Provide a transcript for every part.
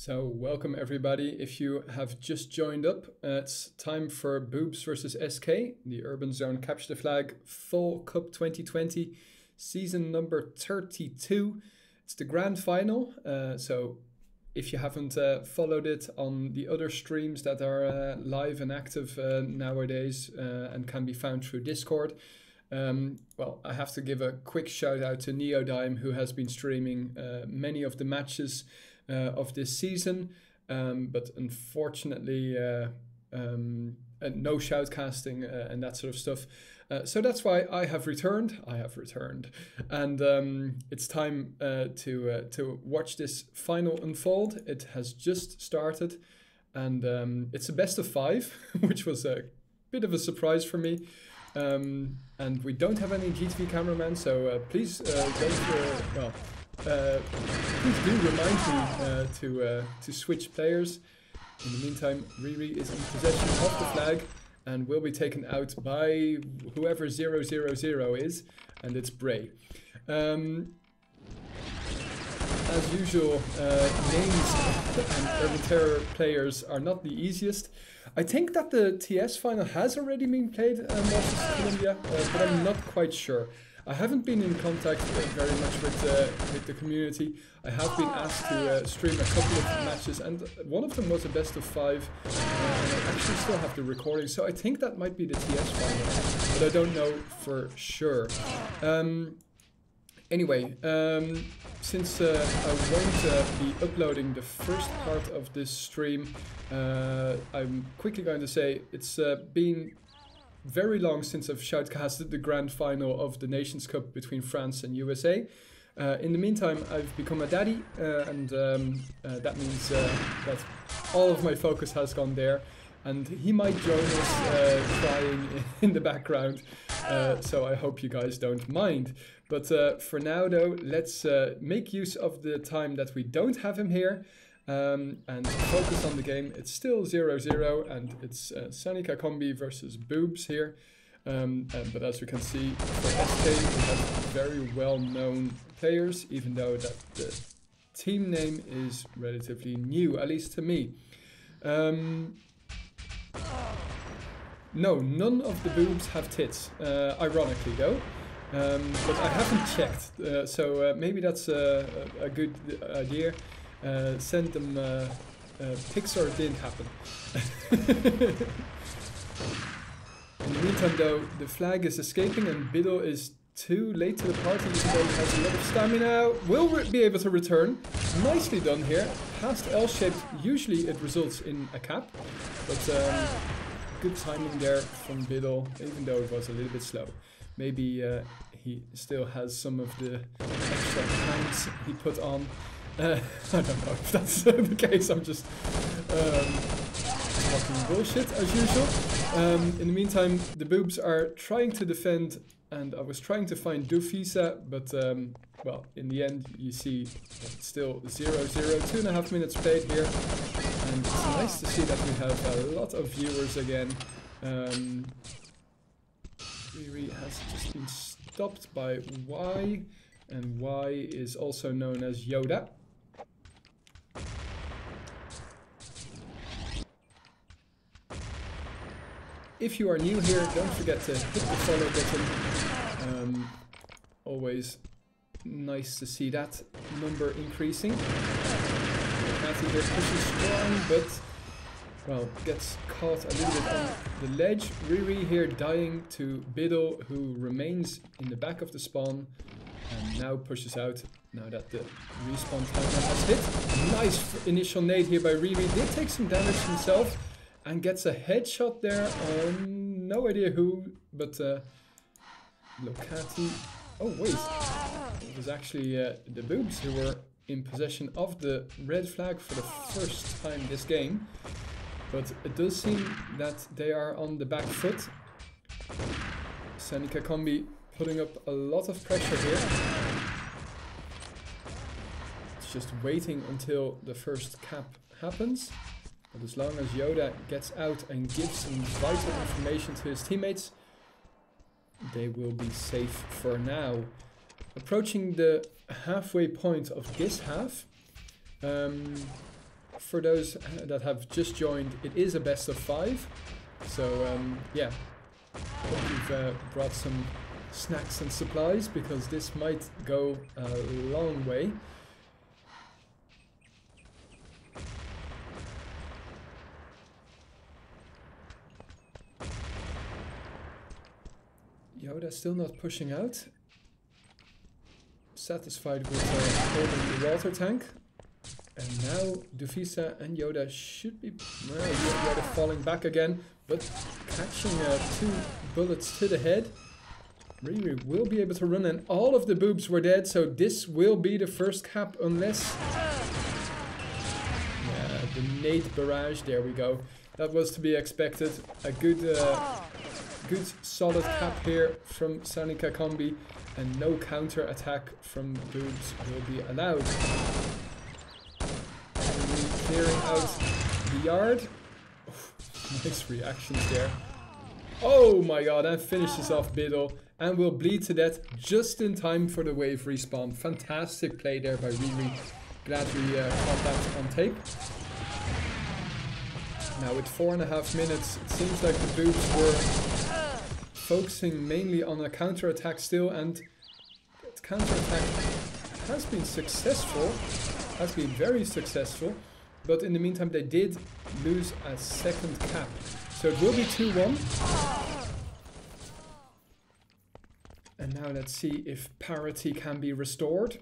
So welcome everybody. If you have just joined up, it's time for b00bs versus SK, the Urban Zone Capture the Flag FallCup 2020, season number 32. It's the grand final, so if you haven't followed it on the other streams that are live and active nowadays and can be found through Discord, well, I have to give a quick shout out to Neodime, who has been streaming many of the matches of this season, but unfortunately no shoutcasting and that sort of stuff. So that's why I have returned. And it's time to watch this final unfold. It has just started, and it's a best of 5, which was a bit of a surprise for me. And we don't have any GTV cameraman, so please don't. Please do remind me to switch players. In the meantime, Riri is in possession of the flag and will be taken out by whoever 000 is, and it's Bray. As usual, names and Urban Terror players are not the easiest. I think that the TS final has already been played versus Colombia, but I'm not quite sure. I haven't been in contact very much with the community. I have been asked to stream a couple of matches, and one of them was a best of 5, and I actually still have the recording, so I think that might be the TS final, but I don't know for sure. Anyway, since I won't be uploading the first part of this stream, I'm quickly going to say it's been very long since I've shoutcasted the grand final of the Nations Cup between France and USA. In the meantime, I've become a daddy, and that means that all of my focus has gone there, and he might join us crying in the background, so I hope you guys don't mind. But for now though, let's make use of the time that we don't have him here, and focus on the game. It's still 0-0, and it's Sanika Combi versus b00bs here. But as we can see, for SK we have very well-known players, even though that the team name is relatively new, at least to me. No, none of the b00bs have tits, ironically though. But I haven't checked, so maybe that's a good idea. Send them pics, or it didn't happen. In the meantime though, the flag is escaping and b00 is too late to the party, even though he has a lot of stamina. Will be able to return. Nicely done here. Past L-shaped, usually it results in a cap, but good timing there from b00, even though it was a little bit slow. Maybe he still has some of the extra points he put on. I don't know if that's the case. I'm just talking bullshit as usual. In the meantime, the b00bs are trying to defend, and I was trying to find Dufisa, but well, in the end you see it's still 0-0, 2.5 minutes played here, and it's nice to see that we have a lot of viewers again. Riri has just been stopped by Y, and Y is also known as Yoda. If you are new here, don't forget to hit the follow button. Always nice to see that number increasing. Cathy here pushing strong, but well, gets caught a little bit on the ledge. Riri here dying to b00, who remains in the back of the spawn and now pushes out now that the respawn timer has hit. Nice initial nade here by Riri. Did take some damage himself and gets a headshot there on no idea who, but Locati. Oh wait, it was actually the b00bs who were in possession of the red flag for the first time this game. But it does seem that they are on the back foot. Sanika Combi putting up a lot of pressure here. It's just waiting until the first cap happens. But as long as Yoda gets out and gives some vital information to his teammates, they will be safe for now. Approaching the halfway point of this half. for those that have just joined, it is a best of 5. So yeah, hope you've brought some snacks and supplies, because this might go a long way. Yoda still not pushing out. Satisfied with holding the water tank. And now Dufisa and Yoda should be... Well, Yoda falling back again, but catching 2 bullets to the head. Riri will be able to run, and all of the boobs were dead, so this will be the first cap, unless... Yeah, the nade barrage, there we go. That was to be expected. A good solid cap here from Sanika Combi, and no counter attack from boobs will be allowed. Clearing out the yard. Oh, nice reactions there. Oh my god, and finishes off Biddle, and will bleed to death just in time for the wave respawn. Fantastic play there by Riri. Glad we caught that on tape. Now with 4.5 minutes, it seems like the boobs were focusing mainly on a counter attack still, and that counter attack has been successful, has been very successful, but in the meantime they did lose a second cap. So it will be 2-1. And now let's see if parity can be restored.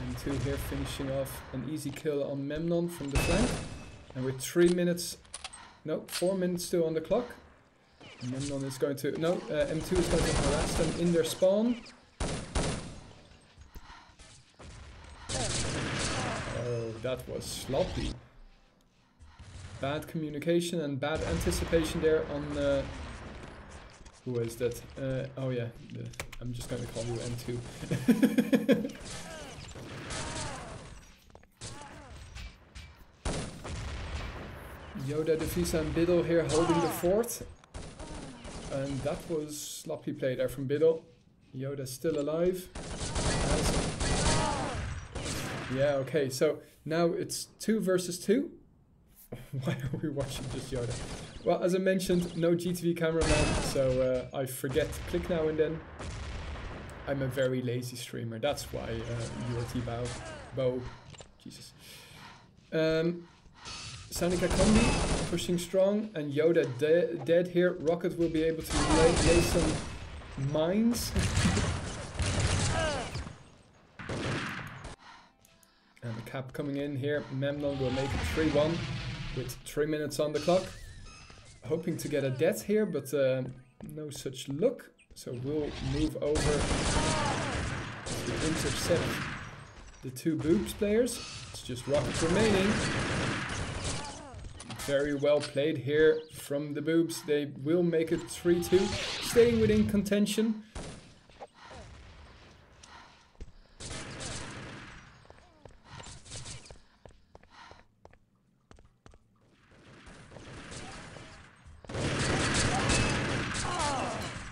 M2 here finishing off an easy kill on Memnon from the flank. And with 4 minutes still on the clock. Memnon is going to, M2 is going to harass them in their spawn. Oh, that was sloppy. Bad communication and bad anticipation there on, who is that? Oh yeah, I'm just going to call you M2. Yoda, Dufisa and Biddle here holding the fort. And that was sloppy play there from Biddle. Yoda's still alive. Yeah, okay, so now it's 2 versus 2. Why are we watching just Yoda? Well, as I mentioned, no GTV cameraman, so I forget to click now and then. I'm a very lazy streamer, that's why Bow. Jesus. Sanika Combi pushing strong, and Yoda dead here. Rocket will be able to lay some mines. And the cap coming in here. Memnon will make it 3-1 with 3 minutes on the clock. Hoping to get a death here, but no such luck. So we'll move over to intercept the 2 boobs players. It's just Rocket remaining. Very well played here from the boobs. They will make it 3-2, staying within contention.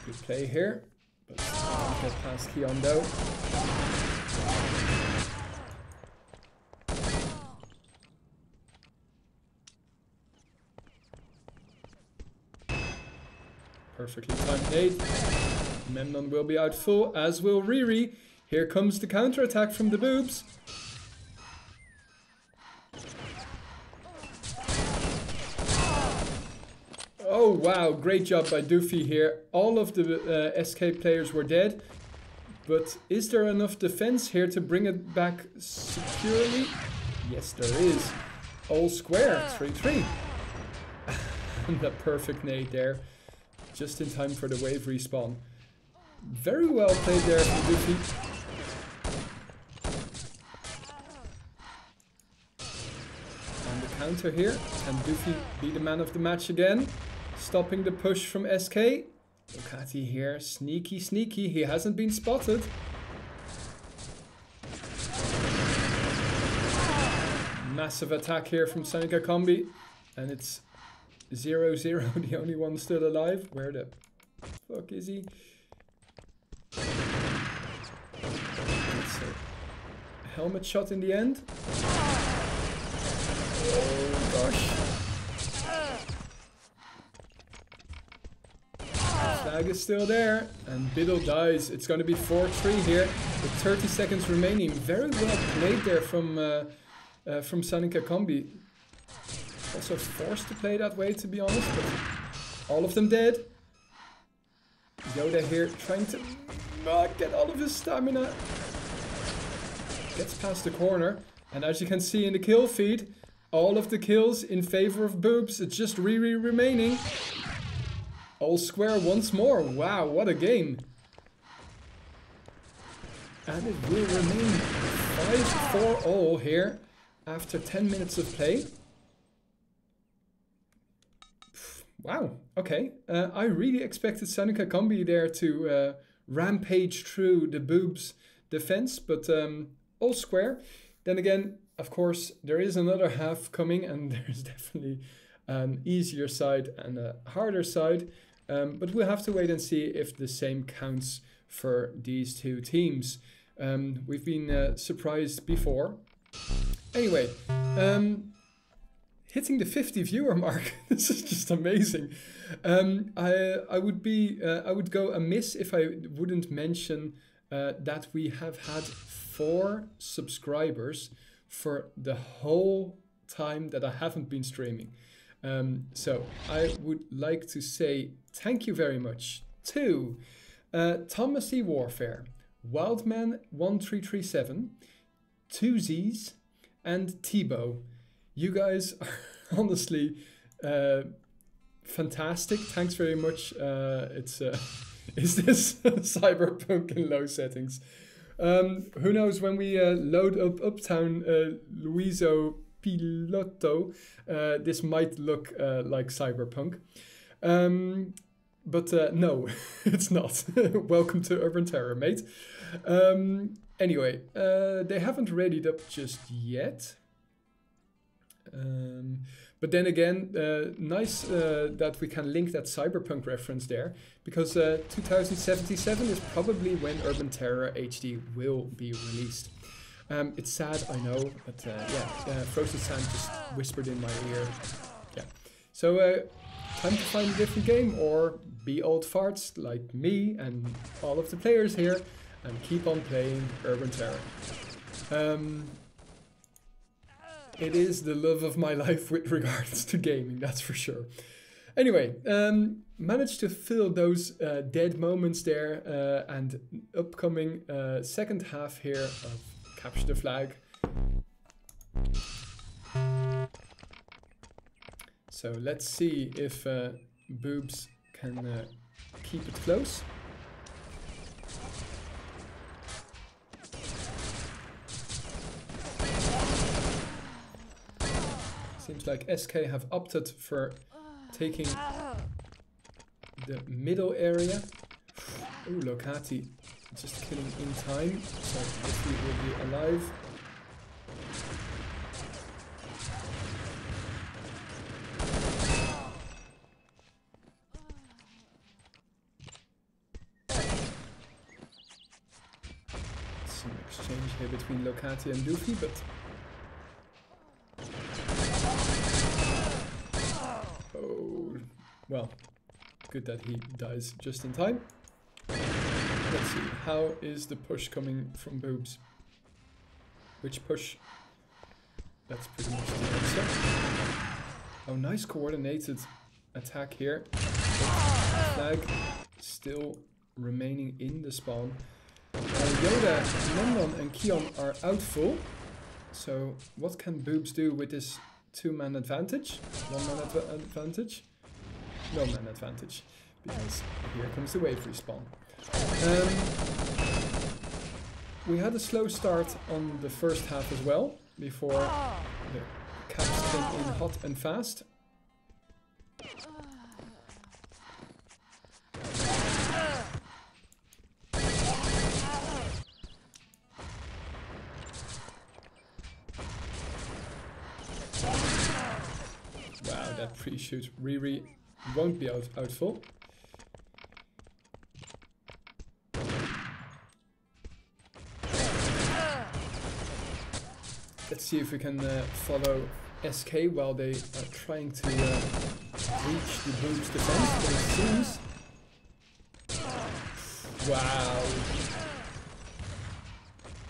Good play here, but get past Kyondo. Perfectly timed nade. Memnon will be out full, as will Riri. Here comes the counter-attack from the boobs. Oh wow, great job by Doofy here. All of the SK players were dead. But is there enough defense here to bring it back securely? Yes, there is. All square, 3-3. And the perfect nade there. Just in time for the wave respawn. Very well played there from Doofy. And the counter here. Can Doofy be the man of the match again? Stopping the push from SK. Ducati here. Sneaky, sneaky. He hasn't been spotted. Massive attack here from Sanika Combi. And it's 0-0, the only one still alive. Where the fuck is he? helmet shot in the end. Oh gosh. Flag is still there, and Biddle dies. It's going to be 4-3 here with 30 seconds remaining. Very well played there from Sanika Combi. Also forced to play that way, to be honest, but all of them dead. Yoda here trying to get all of his stamina. Gets past the corner, and as you can see in the kill feed, all of the kills in favor of b00bs. It's just Riri remaining. All square once more. Wow, what a game. And it will remain 5-4 all here after 10 minutes of play. Wow, okay. I really expected Sanika Combi there to rampage through the b00bs defense, but all square. Then again, of course, there is another half coming, and there's definitely an easier side and a harder side. But we'll have to wait and see if the same counts for these two teams. We've been surprised before. Anyway, hitting the 50 viewer mark. This is just amazing. I would go amiss if I wouldn't mention that we have had 4 subscribers for the whole time that I haven't been streaming. So I would like to say thank you very much to Thomas E. Warfare, Wildman1337, 2Zs, and Tebow. You guys are honestly fantastic. Thanks very much. Is this Cyberpunk in low settings? Who knows, when we load up Uptown Luiso Piloto, this might look like Cyberpunk. But no, it's not. Welcome to Urban Terror, mate. Anyway, they haven't readied up just yet. But then again, nice that we can link that Cyberpunk reference there, because 2077 is probably when Urban Terror HD will be released. It's sad, I know, but yeah, Frozen Sand just whispered in my ear. Yeah. So time to find a different game, or be old farts like me and all of the players here, and keep on playing Urban Terror. It is the love of my life with regards to gaming, that's for sure. Anyway, managed to fill those dead moments there, and upcoming second half here of Capture the Flag. So let's see if b00bs can keep it close. Seems like SK have opted for taking the middle area. Ooh, Locati just killing in time, so if he will be alive. Some exchange here between Locati and Doofy, but well, good that he dies just in time. Let's see, how is the push coming from b00bs? Which push? That's pretty much the answer. Oh, nice coordinated attack here. Flag still remaining in the spawn. Yoda, Lemon and Kion are out full. So what can b00bs do with this 2-man advantage? 1-man advantage? No man advantage, because here comes the wave respawn. We had a slow start on the first half as well, before the caps came in hot and fast. Wow, that pre-shoot Riri won't be out full. Let's see if we can follow SK while they are trying to reach the boob's defense, but it seems... Wow.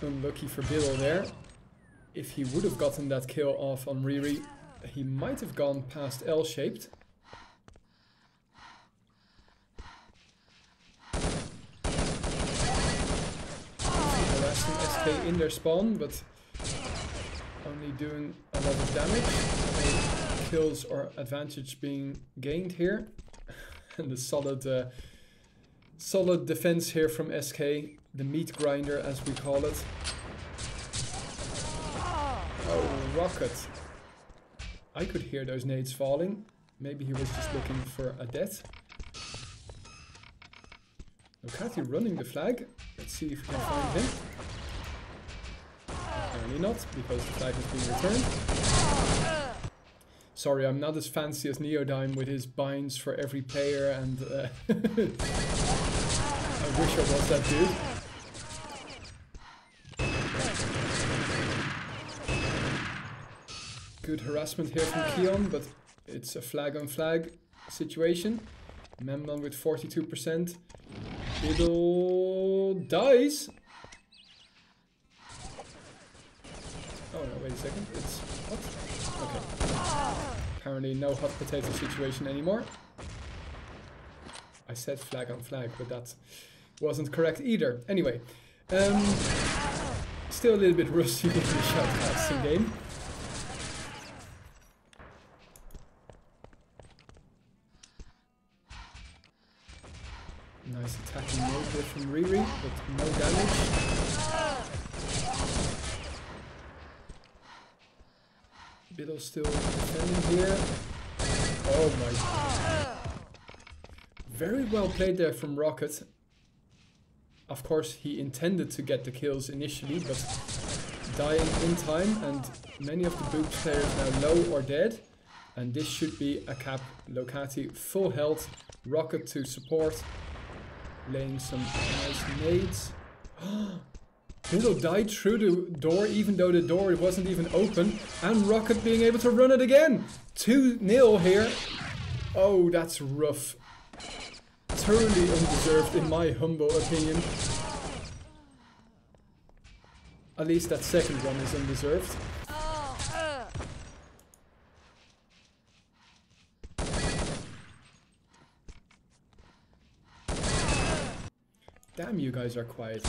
Unlucky for Biddle there. If he would have gotten that kill off on Riri, he might have gone past L-shaped. Harassing SK in their spawn, but only doing a lot of damage. No kills or advantage being gained here. And the solid defense here from SK, the meat grinder as we call it. Oh, Rocket. I could hear those nades falling. Maybe he was just looking for a death. Lokati running the flag. Let's see if we can find him. Apparently not, because the flag has been returned. Sorry, I'm not as fancy as Neodyme with his binds for every player, and I wish I was that dude. Good harassment here from Keon, but it's a flag on flag situation. Memnon with 42%. Biddle dies. Oh no, wait a second. It's hot. Okay. Apparently no hot potato situation anymore. I said flag on flag, but that wasn't correct either. Anyway, still a little bit rusty in the shoutcasting game. Nice attacking move here from Riri, but no damage. Biddle still defending here. Oh my god. Very well played there from Rocket. Of course, he intended to get the kills initially, but dying in time, and many of the Boobs players now low or dead. And this should be a cap. Lokati full health, Rocket to support. Laying some nice nades. Biddle died through the door, even though the door wasn't even open. And Rocket being able to run it again. 2-0 here. Oh, that's rough. Totally undeserved in my humble opinion. At least that second one is undeserved. Damn, you guys are quiet.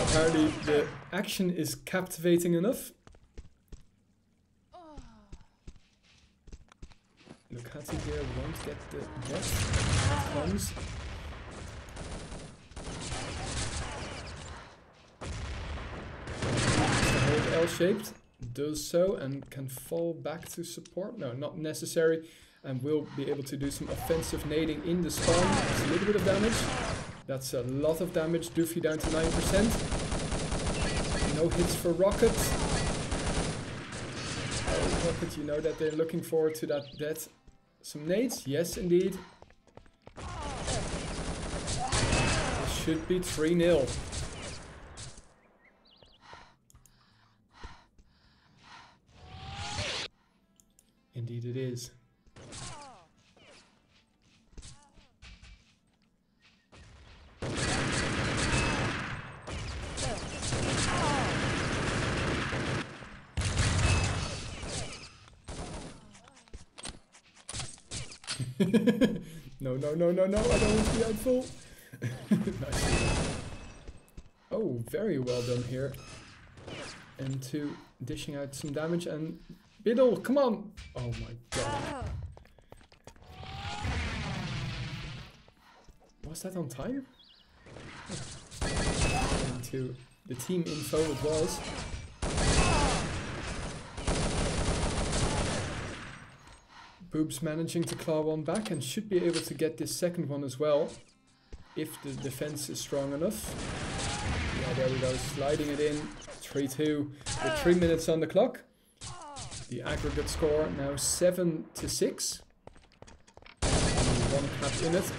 Apparently the action is captivating enough. Lokati here won't get the death. That comes. Hold L-shaped. Does so and can fall back to support. No, not necessary. And will be able to do some offensive nading in the spawn. That's a little bit of damage. That's a lot of damage. Doofy down to 9%. No hits for Rocket. Oh, Rocket, you know that they're looking forward to that death. Some nades? Yes, indeed. It should be 3-0. Indeed it is. No, no, no, no, no, I don't want to be out full. Nice. Oh, very well done here. M2 dishing out some damage, and Biddle, come on! Oh my god. Was that on time? Into the team info it was. Boobs managing to claw one back and should be able to get this second one as well, if the defense is strong enough. Yeah, there we go, sliding it in. 3-2 with 3 minutes on the clock. The aggregate score now 7-6. One cap in it.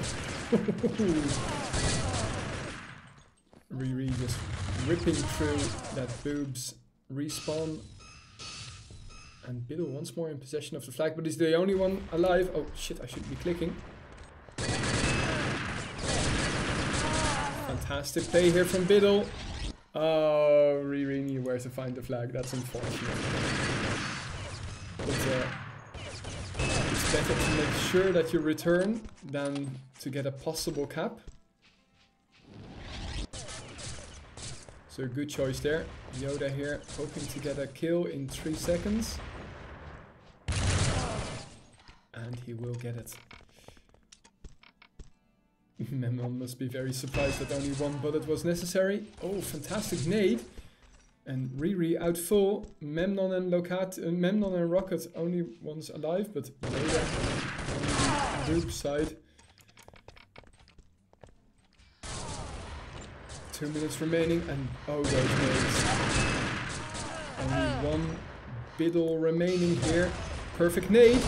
Riri just ripping through that boobs respawn. And Biddle once more in possession of the flag, but he's the only one alive. Oh shit, I shouldn't be clicking. Fantastic play here from Biddle. Oh, Riri knew where to find the flag. That's unfortunate. But it's better to make sure that you return than to get a possible cap. So good choice there. Yoda here hoping to get a kill in 3 seconds. And he will get it. Memnon must be very surprised that only 1 bullet was necessary. Oh, fantastic nade. And Riri out full. Memnon and Rocket only ones alive, but Yoda on the boob side. 2 minutes remaining, and oh, those nades. Only 1 Biddle remaining here. Perfect nade.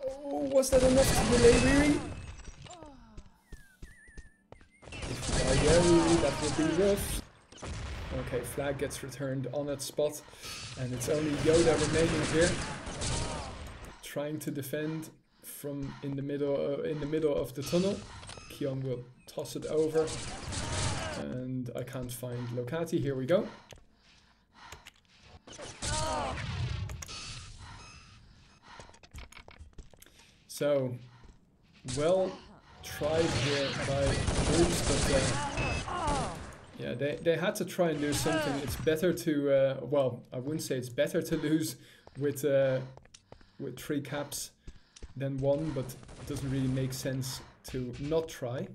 Oh, was that enough to delay Riri? If you die there, Riri, that would be rough. Okay, flag gets returned on its spot, and it's only Yoda remaining here, trying to defend from in the middle of the tunnel. Kion will toss it over, and I can't find Lokati. Here we go. So, well tried here by Bruce, but yeah, they had to try and do something. It's better to, well, I wouldn't say it's better to lose with 3 caps than 1, but it doesn't really make sense to not try.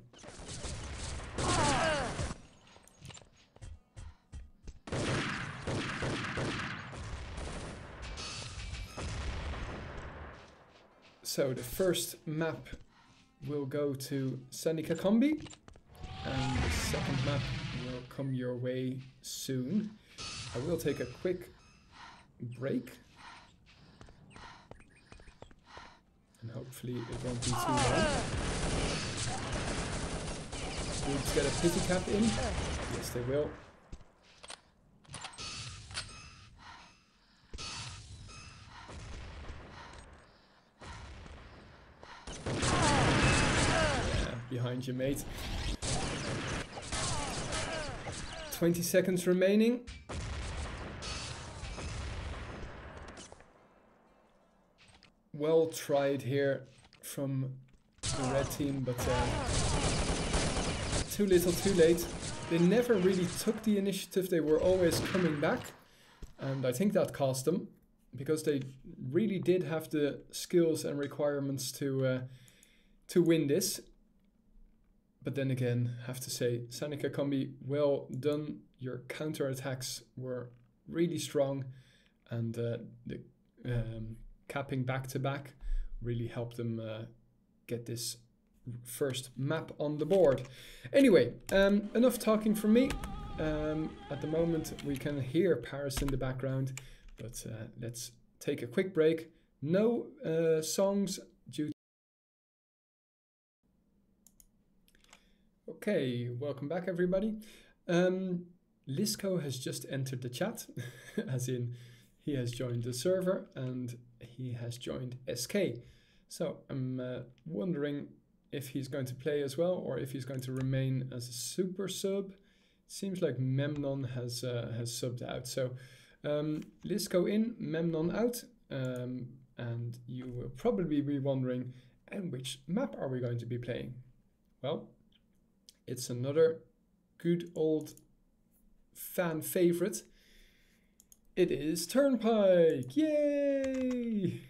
So the first map will go to Sanika Combi, and the second map will come your way soon. I will take a quick break, and hopefully it won't be too long. Boobs get a pity cap in. Yes, they will. Yeah, behind you, mate. 20 seconds remaining. Well tried here from the red team, but too little too late. They never really took the initiative. They were always coming back, and I think that cost them, because they really did have the skills and requirements to win this. But then again, have to say, Sanika Combi, well done. Your counterattacks were really strong, and the capping back to back really helped them get this first map on the board. Anyway, enough talking from me. At the moment we can hear Paris in the background, but let's take a quick break. No songs due to... Okay, welcome back everybody. Lisco has just entered the chat, as in he has joined the server and he has joined SK. So I'm wondering if he's going to play as well, or if he's going to remain as a super sub. Seems like Memnon has subbed out. So Lisco in, Memnon out, and you will probably be wondering, and which map are we going to be playing? Well, it's another good old fan favorite. It is Turnpike! Yay!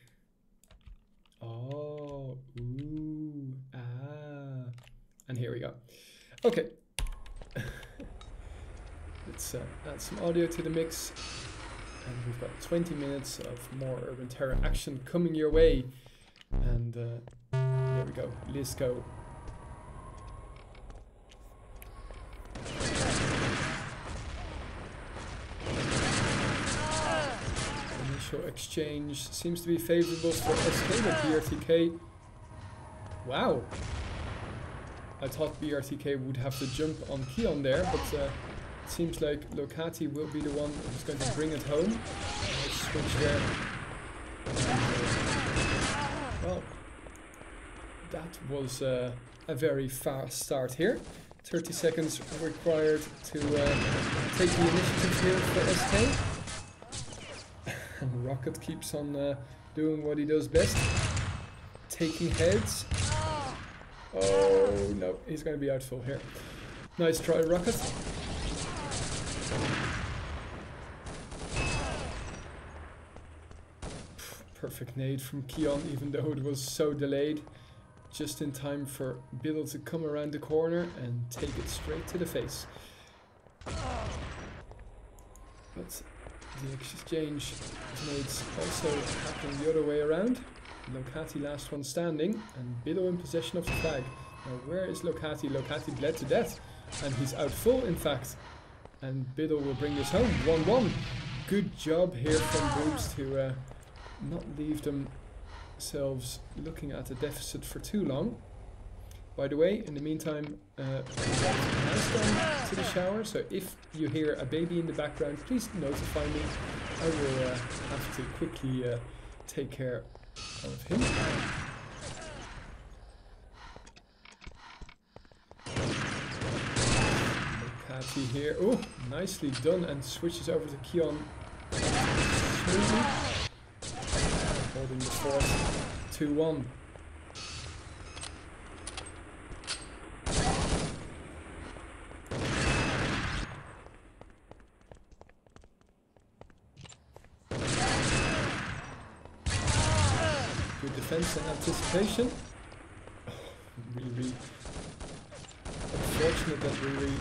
Oh, ooh, ah. And here we go. Okay. Let's add some audio to the mix. And we've got 20 minutes of more Urban Terror action coming your way. And there we go. Lisco. Initial exchange seems to be favorable for SK with BRTK. Wow. I thought BRTK would have to jump on Keon there, but it seems like Locati will be the one who's going to bring it home. Nice switch there. Well, that was a very fast start here. 30 seconds required to take the initiative here for SK. And Rocket keeps on doing what he does best. Taking heads. Oh no, he's going to be out full here. Nice try, Rocket. Perfect nade from Keon, even though it was so delayed. Just in time for Biddle to come around the corner and take it straight to the face. But the exchange of nades also happening the other way around. Locati last one standing and Biddle in possession of the flag. Now where is Locati? Locati bled to death and he's out full in fact. And Biddle will bring this home. 1-1. Good job here from Boobs to not leave themselves looking at the deficit for too long. By the way, in the meantime, has gone to the shower, so if you hear a baby in the background, please notify me. I will have to quickly take care of him. Locati here, oh, nicely done, and switches over to Keon smoothly. Holding the fort, 2-1. Good defense and anticipation. Oh, really unfortunate that we didn't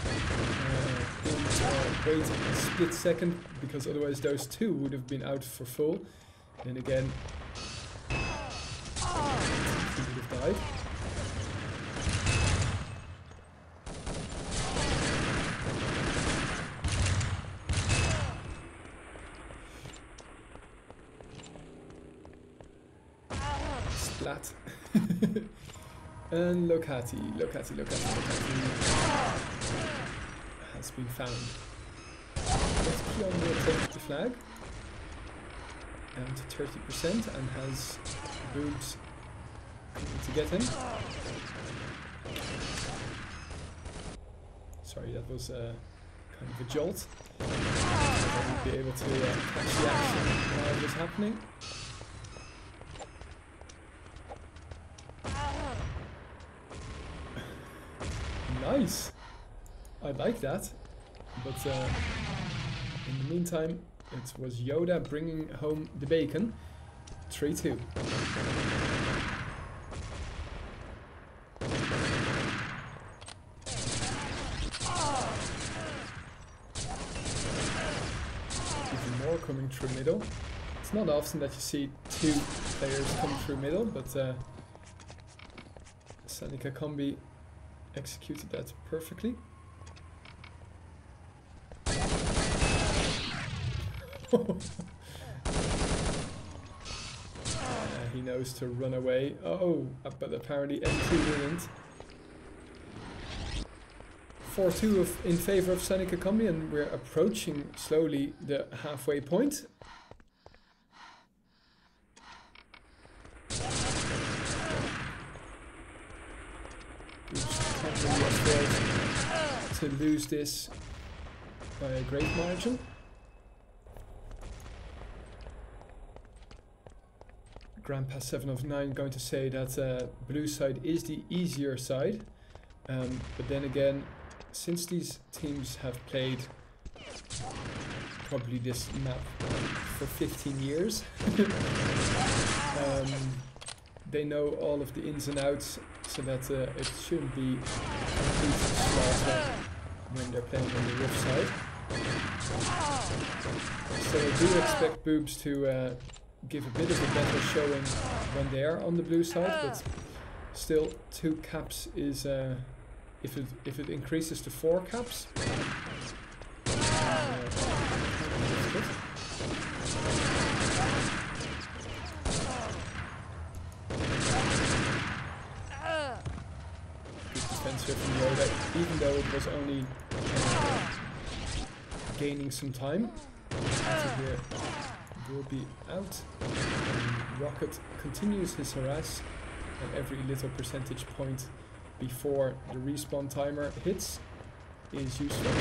wait a split second, because otherwise those two would have been out for full. And again, he would have died. Splat. And Locati has been found. But Keon will take the flag. Down to 30% and has Boobs coming to get him. Sorry, that was kind of a jolt. I won't be able to catch the action while it was happening. Nice! I like that. But in the meantime, it was Yoda bringing home the bacon. 3-2. Even more coming through middle. It's not often that you see two players come through middle, but Seneca Combi executed that perfectly. He knows to run away. Oh, but apparently M2 didn't. 4-2 in favor of Seneca Combi, and we're approaching slowly the halfway point. Can't really afford to lose this by a great margin. Grandpa 7 of 9 going to say that blue side is the easier side, but then again, since these teams have played probably this map for 15 years, they know all of the ins and outs, so that it shouldn't be complete slaughter when they're playing on the rough side. So I do expect Boobs to give a bit of a better showing when they are on the blue side, but still 2 caps is if it increases to 4 caps. Good defense here from Yoda, even though it was only gaining some time. Here will be out. And Rocket continues his harass, and every little percentage point before the respawn timer hits is useful.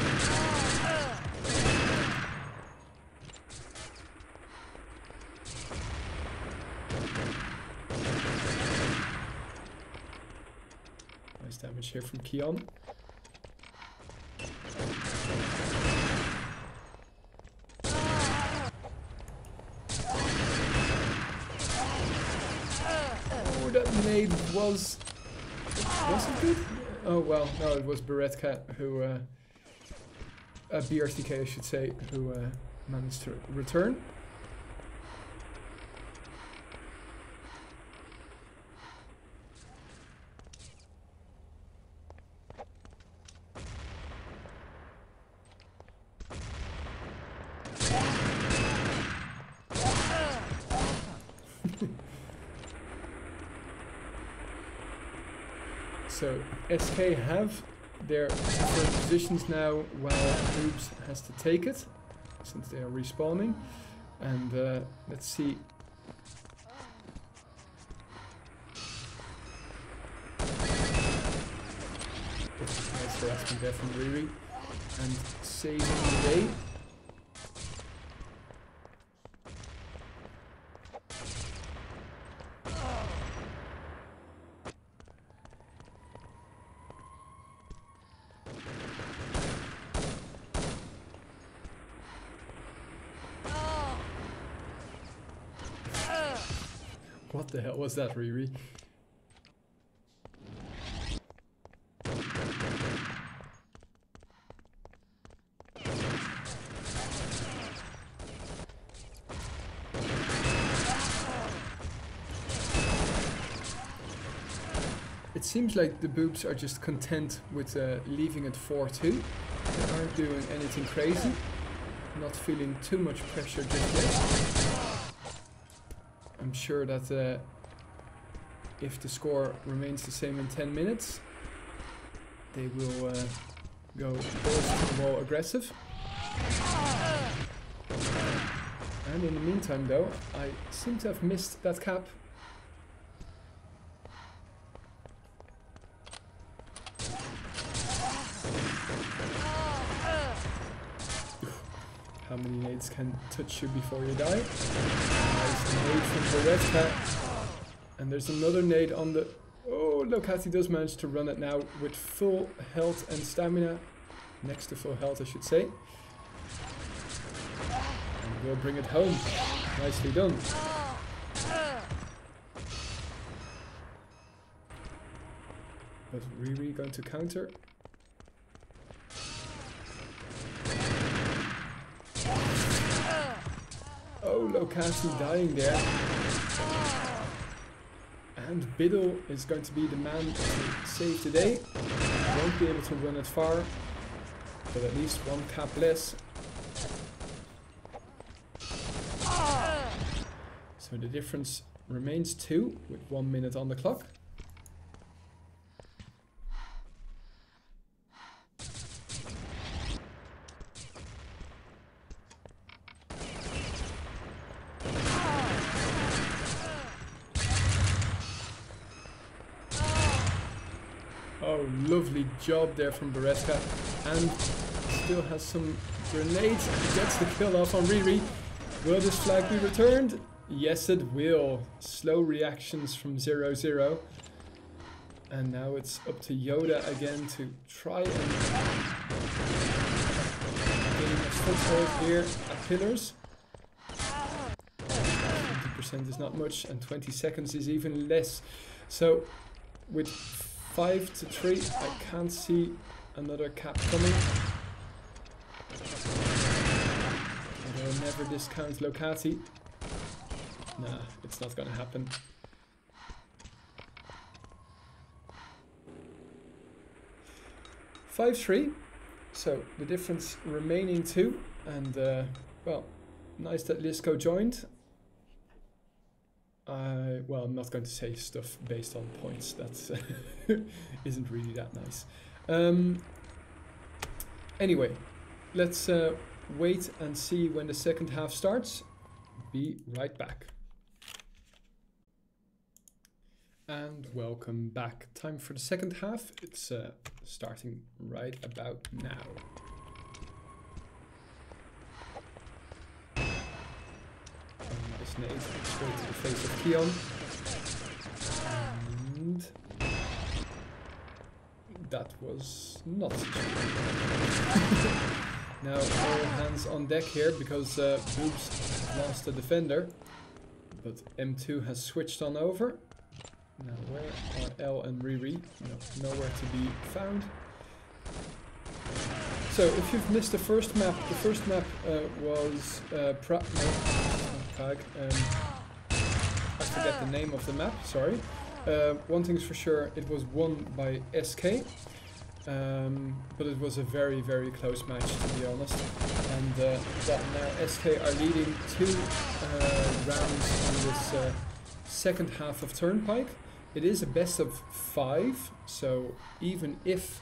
Nice damage here from Keon. Oh, that nade was it good? Oh well, no, it was Beretka who, BRTK I should say, who managed to return. So SK have their preferred positions now, while b00bs has to take it, since they are respawning. And let's see. Nice harassment there from Riri. And saving the day. What the hell was that, Riri? It seems like the b00bs are just content with leaving it 4-2. They aren't doing anything crazy. Not feeling too much pressure just yet. I'm sure that if the score remains the same in 10 minutes, they will go balls to the wall aggressive. And in the meantime though, I seem to have missed that cap. How many nades can touch you before you die? Nice nade from Beretka. And there's another nade on the... Oh, Lokati does manage to run it now with full health and stamina. Next to full health, I should say. And we'll bring it home. Nicely done. But Riri going to counter. Oh, Lokati dying there. And Biddle is going to be the man to save the day. Won't be able to run it far, but at least one cap less. So the difference remains 2 with 1 minute on the clock. Oh, lovely job there from Beretka, and still has some grenades. Gets the kill off on Riri. Will this flag be returned? Yes, it will. Slow reactions from 0-0. And now it's up to Yoda again to try and gain a foothold here at pillars. 20% is not much, and 20 seconds is even less. So with 5-3, I can't see another cap coming. And I'll never discount Lokati. Nah, it's not gonna happen. 5-3, so the difference remaining 2, and well, nice that Lisco joined. well, I'm not going to say stuff based on points. That's isn't really that nice. Anyway, let's wait and see when the second half starts. Be right back. And welcome back. Time for the second half. It's starting right about now. Nice nade straight to the face of Keon. And that was not such a good. Now all hands on deck here because b00bs lost the defender. But M2 has switched on over. Now where are L and Riri? No, nowhere to be found. So if you've missed the first map was Prague. I forget the name of the map, sorry. One thing's for sure, it was won by SK. But it was a very, very close match, to be honest. And well, now SK are leading 2 rounds in this second half of Turnpike. It is a best of 5, so even if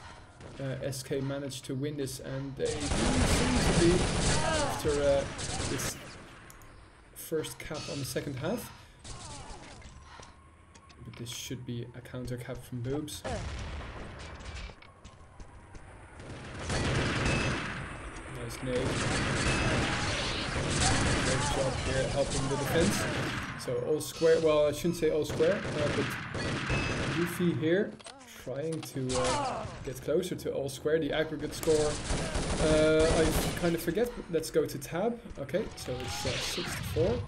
SK managed to win this, and they seem to be after this first cap on the second half. But this should be a counter cap from b00bs. Nice nade. Great job here helping the defense. So all square, well I shouldn't say all square, but Yuffie here trying to get closer to all square. The aggregate score, I kind of forget, but let's go to tab. Okay, so it's 6-4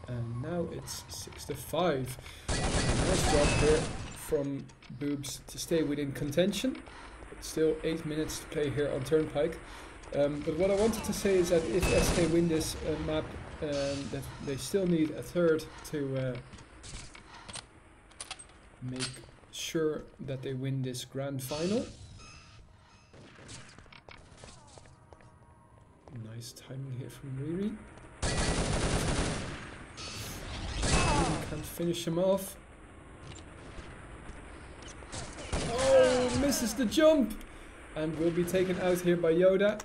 and now it's 6-5. Nice job here from b00bs to stay within contention. But still 8 minutes to play here on Turnpike. But what I wanted to say is that if SK win this map, that they still need a third to make sure that they win this grand final. Nice timing here from Riri. Can't finish him off. Oh, misses the jump! And will be taken out here by Yoda.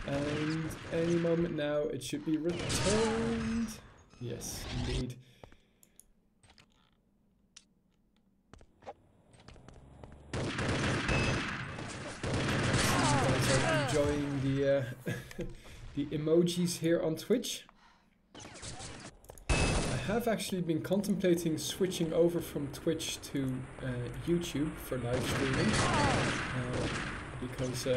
And any moment now it should be returned. Yes, indeed. You guys are enjoying the the emojis here on Twitch. I have actually been contemplating switching over from Twitch to YouTube for live streaming. Because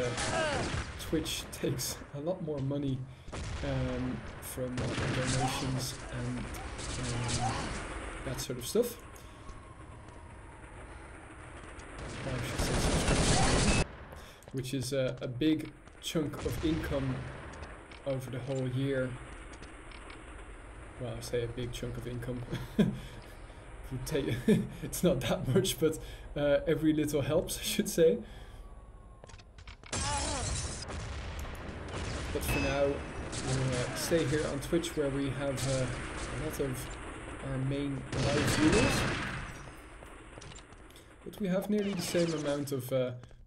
Twitch takes a lot more money from donations and that sort of stuff. Or I should say subscription, which is a big chunk of income over the whole year. Well, I say a big chunk of income. It's not that much, but every little helps, I should say. But for now, we'll stay here on Twitch where we have a lot of our main live viewers. But we have nearly the same amount of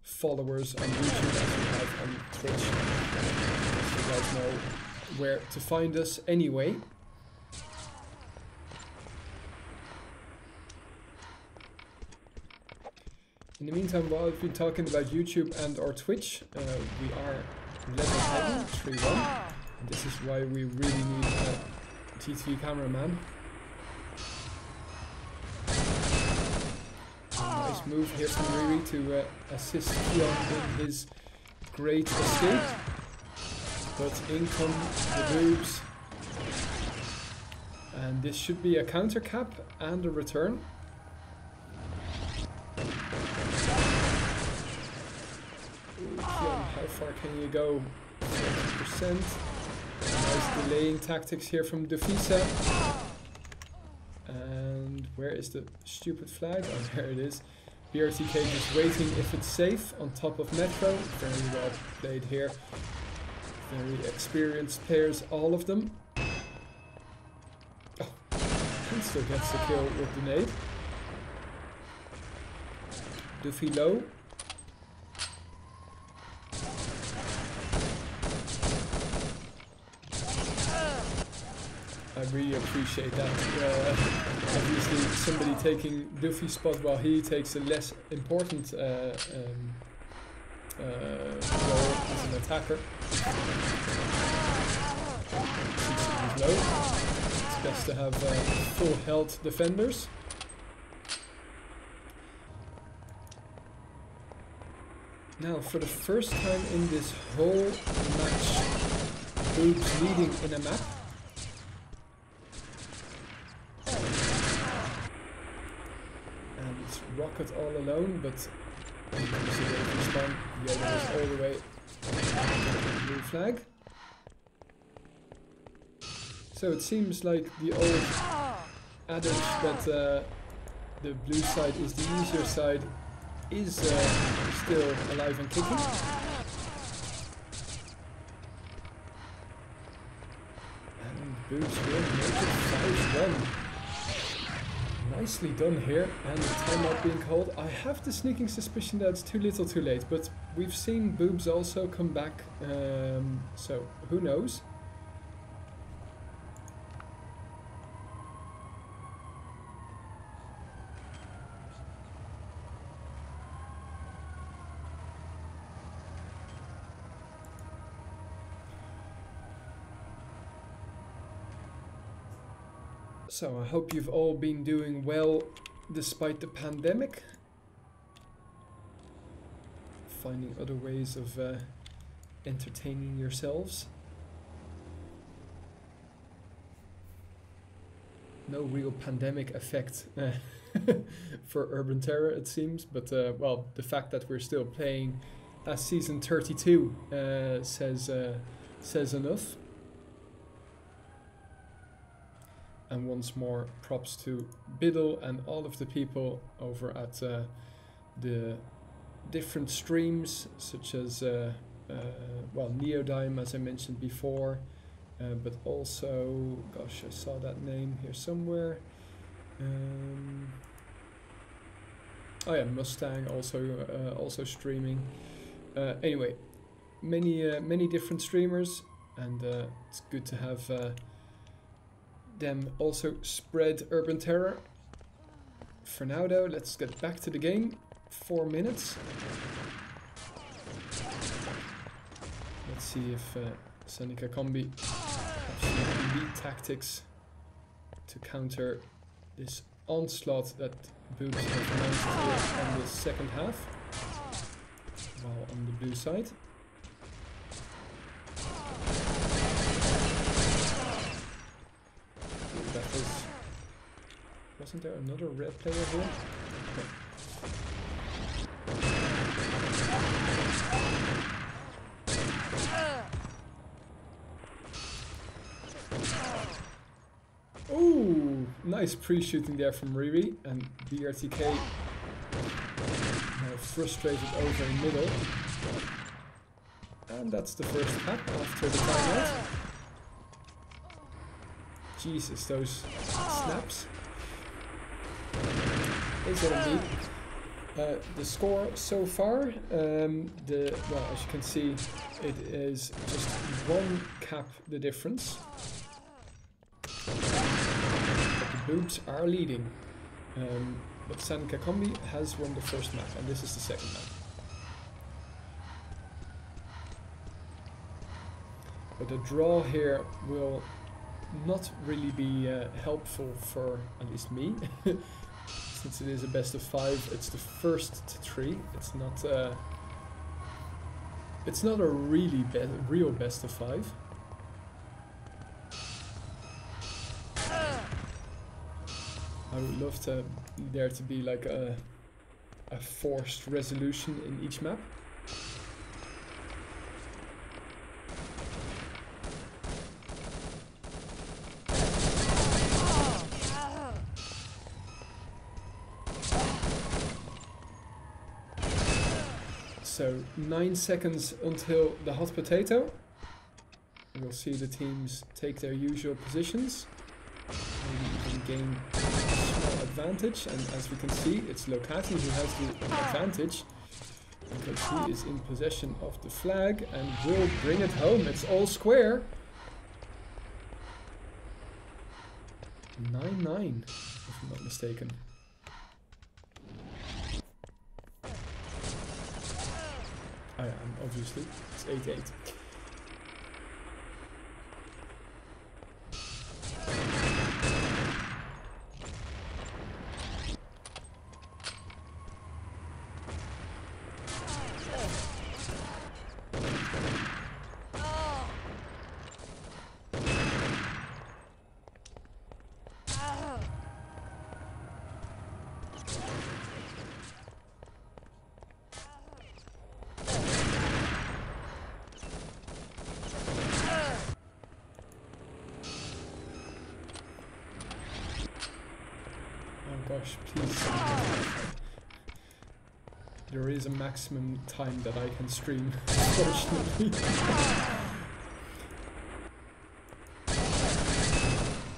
followers on YouTube as we have on Twitch. So you guys know where to find us anyway. In the meantime, while I've been talking about YouTube and or Twitch, we are level heavy, 3-1, and this is why we really need a TTV cameraman. Nice move here from Riri to assist Keon in his great escape. But in come the b00bs, and this should be a counter cap and a return. How far can you go? 50%. Nice delaying tactics here from Dufisa. And where is the stupid flag? Oh, there it is. BRTK just waiting if it's safe on top of Metro. Very well played here. Very experienced players, all of them. Oh, can't still gets the kill with the nade. Duffy low. I really appreciate that. Obviously, somebody taking Duffy's spot while he takes a less important role as an attacker. He's low. It's best to have full health defenders. Now, for the first time in this whole match, Boobs leading in a map. And it's Rocket all alone, but you can see that if you spawn, the other is all the way blue flag. So it seems like the old adage that the blue side is the easier side is still alive and kicking. And Boobs will make it 5-1. Nicely done here, and the timeout being called. I have the sneaking suspicion that it's too little too late, but we've seen Boobs also come back, so who knows. So I hope you've all been doing well despite the pandemic. Finding other ways of entertaining yourselves. No real pandemic effect for Urban Terror, it seems, but well, the fact that we're still playing as season 32 says enough. And once more, props to Biddle and all of the people over at the different streams, such as well, Neodime, as I mentioned before, but also, gosh, I saw that name here somewhere. Oh yeah, Mustang also streaming. Anyway, many different streamers, and it's good to have them also spread Urban Terror. For now though, let's get back to the game. 4 minutes. Let's see if Seneca Combi have some elite tactics to counter this onslaught that Boobs has mounted here on the second half, while on the blue side. Wasn't there another red player here? No. Ooh, nice pre-shooting there from Riri, and BRTK now frustrated over in middle. And that's the first cap after the timeout. Jesus, those snaps. Is it indeed? The score so far, well, as you can see, it is just 1 cap the difference. But the Boobs are leading. But Seneca Combi has won the first map, and this is the second map. But the draw here will not really be helpful for at least me. Since it is a best of 5, it's the first to 3. It's not a really real best of 5. I would love there to be like a forced resolution in each map. So 9 seconds until the hot potato. We'll see the teams take their usual positions. maybe even gain a small advantage. And as we can see, it's Lokati who has the advantage because he is in possession of the flag and will bring it home. It's all square. 9-9, if I'm not mistaken. I am, obviously. It's 8-8. Gosh, please. There is a maximum time that I can stream, unfortunately.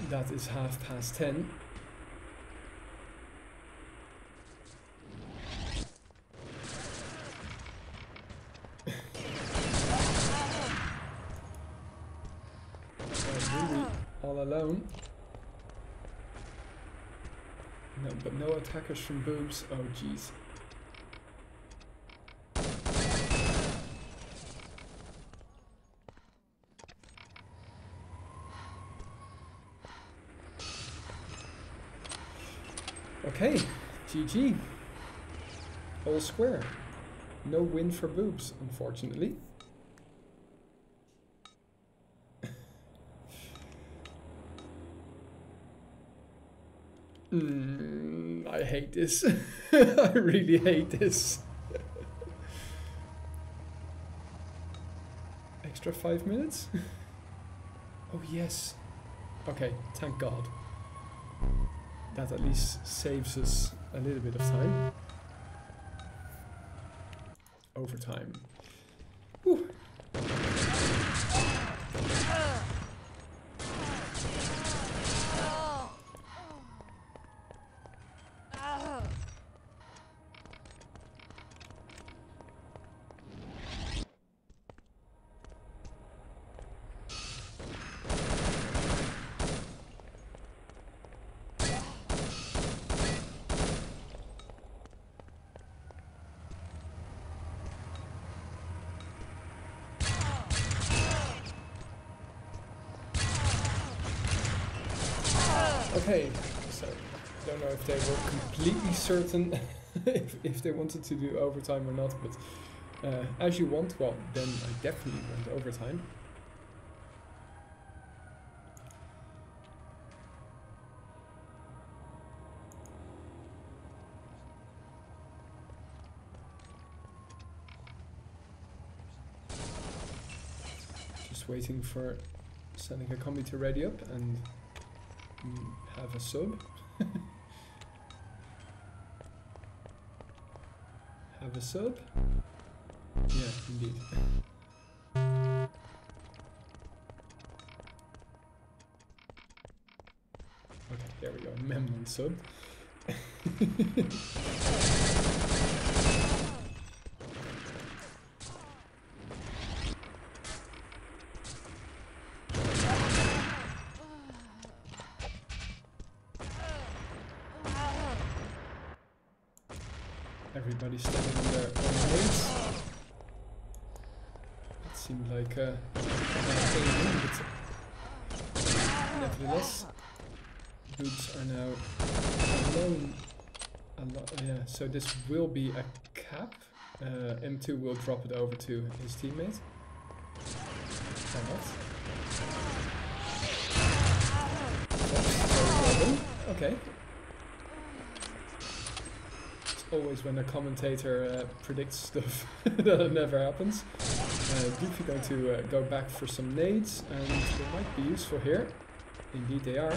That is 10:30. Really all alone. No, but no attackers from boobs. Oh, jeez. Okay, GG. All square. No win for boobs, unfortunately. I hate this. I really hate this. Extra 5 minutes? Oh yes. Okay, thank God. That at least saves us a little bit of time. Overtime. Whew. Okay, so I don't know if they were completely certain if they wanted to do overtime or not, but as you want, well, then I definitely want overtime. Just waiting for sending a combi to ready up and have a sub. Have a sub? Yeah, indeed. Okay, there we go. Memnon sub. Everybody's standing on their own legs. It seemed like a bad thing, but nevertheless, boobs are now alone. Yeah, so this will be a cap. M2 will drop it over to his teammate. Or not. Okay. Always when a commentator predicts stuff that never happens. Goofy going to go back for some nades, and they might be useful here. Indeed they are.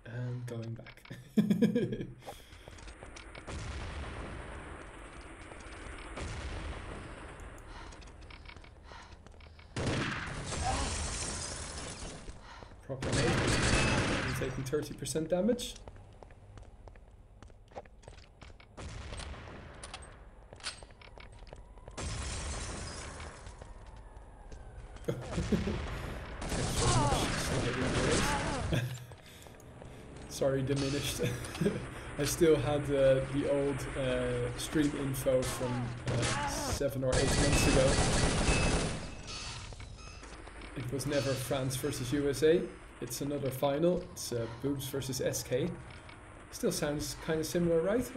And going back. proper nade. I'm taking 30% damage. Sorry, diminished. I still had the old stream info from 7 or 8 months ago. It was never France versus USA. It's another final. It's b00bs versus SK. Still sounds kind of similar, right?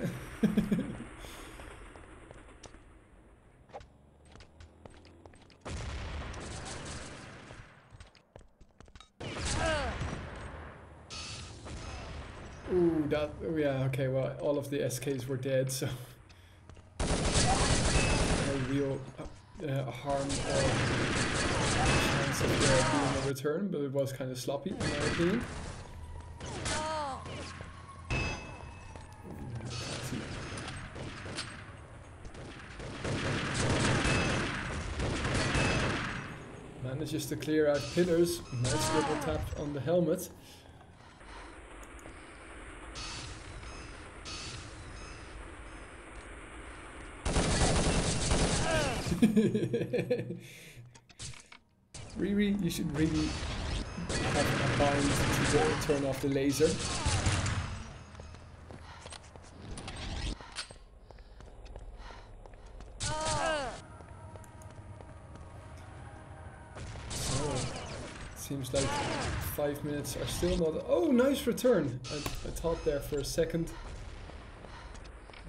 Ooh, that, yeah, okay, well, all of the SKs were dead, so no real harm or chance of there being a return, but it was kind of sloppy in my opinion. Manages to clear out pillars, nice double tap on the helmet. Riri, you should really have a bind to turn off the laser. So, seems like 5 minutes are still not... Oh, nice return! I thought there for a second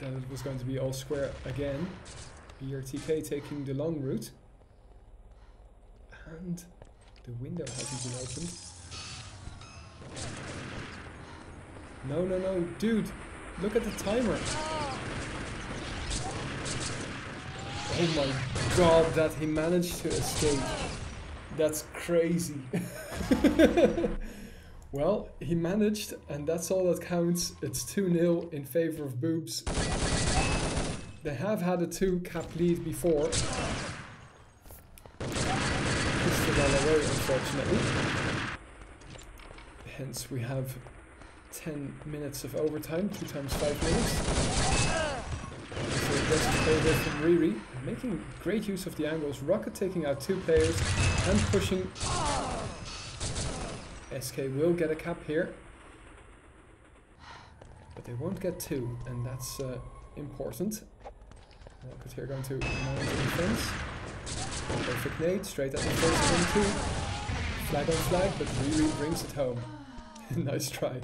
that it was going to be all square again. BRTK taking the long route, and the window hasn't been opened. No, no, no, dude, look at the timer. Oh my god, that he managed to escape. That's crazy. Well, he managed, and that's all that counts. It's 2-0 in favor of b00bs. They have had a 2-cap lead before. Pushed it all away, unfortunately. Hence, we have 10 minutes of overtime, 2 times 5 minutes. So best play here from Riri, making great use of the angles. Rocket taking out 2 players and pushing. SK will get a cap here, but they won't get 2, and that's important. Rocket here going to mount the defense. Perfect nade, straight at the first 1-2. Flag on flag, but Riri brings it home. Nice try.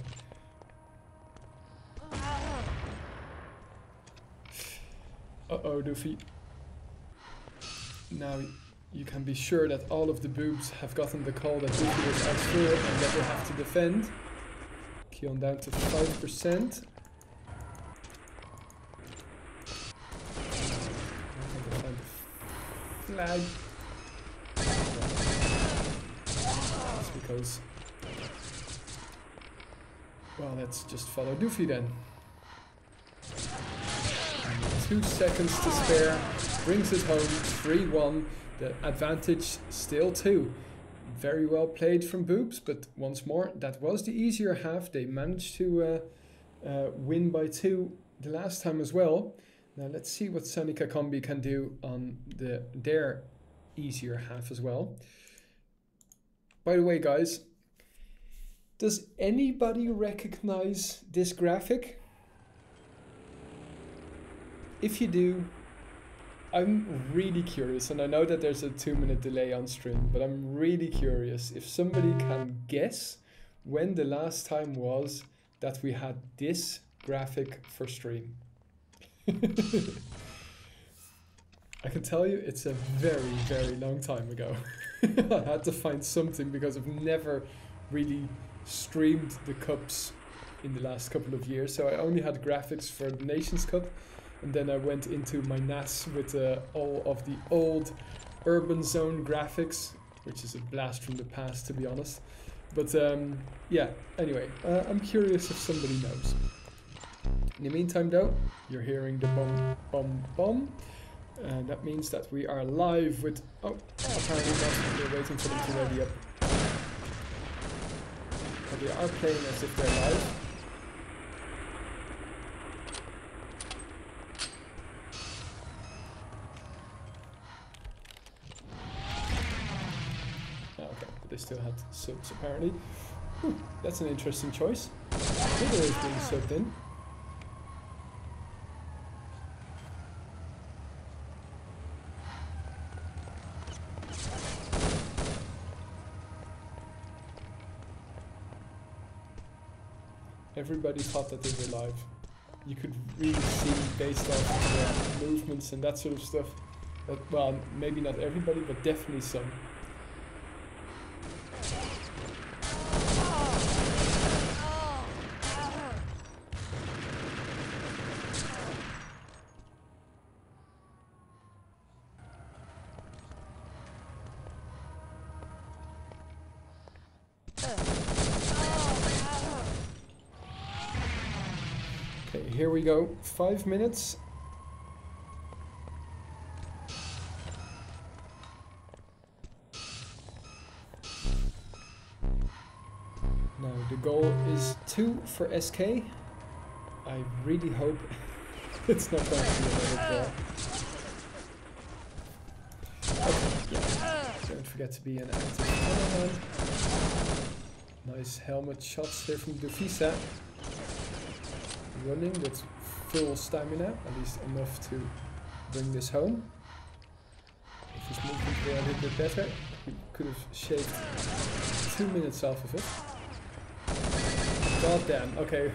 Uh-oh, Doofy. Now you can be sure that all of the b00bs have gotten the call that Doofy was outskilled and that they have to defend. Keon down to 5%. Flag. That's because, well, let's just follow Doofy then. And 2 seconds to spare, brings it home, 3-1, the advantage still 2. Very well played from b00bs, but once more, that was the easier half. They managed to win by 2 the last time as well. Now let's see what Sonica Combi can do on their easier half as well. By the way, guys, does anybody recognize this graphic? If you do, I'm really curious, and I know that there's a 2-minute delay on stream, but I'm really curious if somebody can guess when the last time was that we had this graphic for stream. I can tell you it's a very, very long time ago. I had to find something because I've never really streamed the cups in the last couple of years. So I only had graphics for the Nations Cup, and then I went into my NAS with all of the old Urban Zone graphics, which is a blast from the past, to be honest. But yeah, anyway, I'm curious if somebody knows. In the meantime though, you're hearing the bomb, bomb, bomb. And that means that we are live with... Oh, apparently not. We're waiting for them to ready up. they are playing as if they're live. Okay, but they still had subs apparently. Whew, that's an interesting choice. Twitter is being subbed in. Everybody thought that they were live. You could really see based off the movements and that sort of stuff. But, well, maybe not everybody, but definitely some. Okay, here we go. 5 minutes. Now the goal is 2 for SK. I really hope it's not going to be another draw. Okay, yeah. Don't forget to be an active cameraman. Nice helmet shots here from Dufisa. Running with full stamina, at least enough to bring this home. If his movement were a little bit better, he could have shaved 2 minutes off of it. God damn, okay,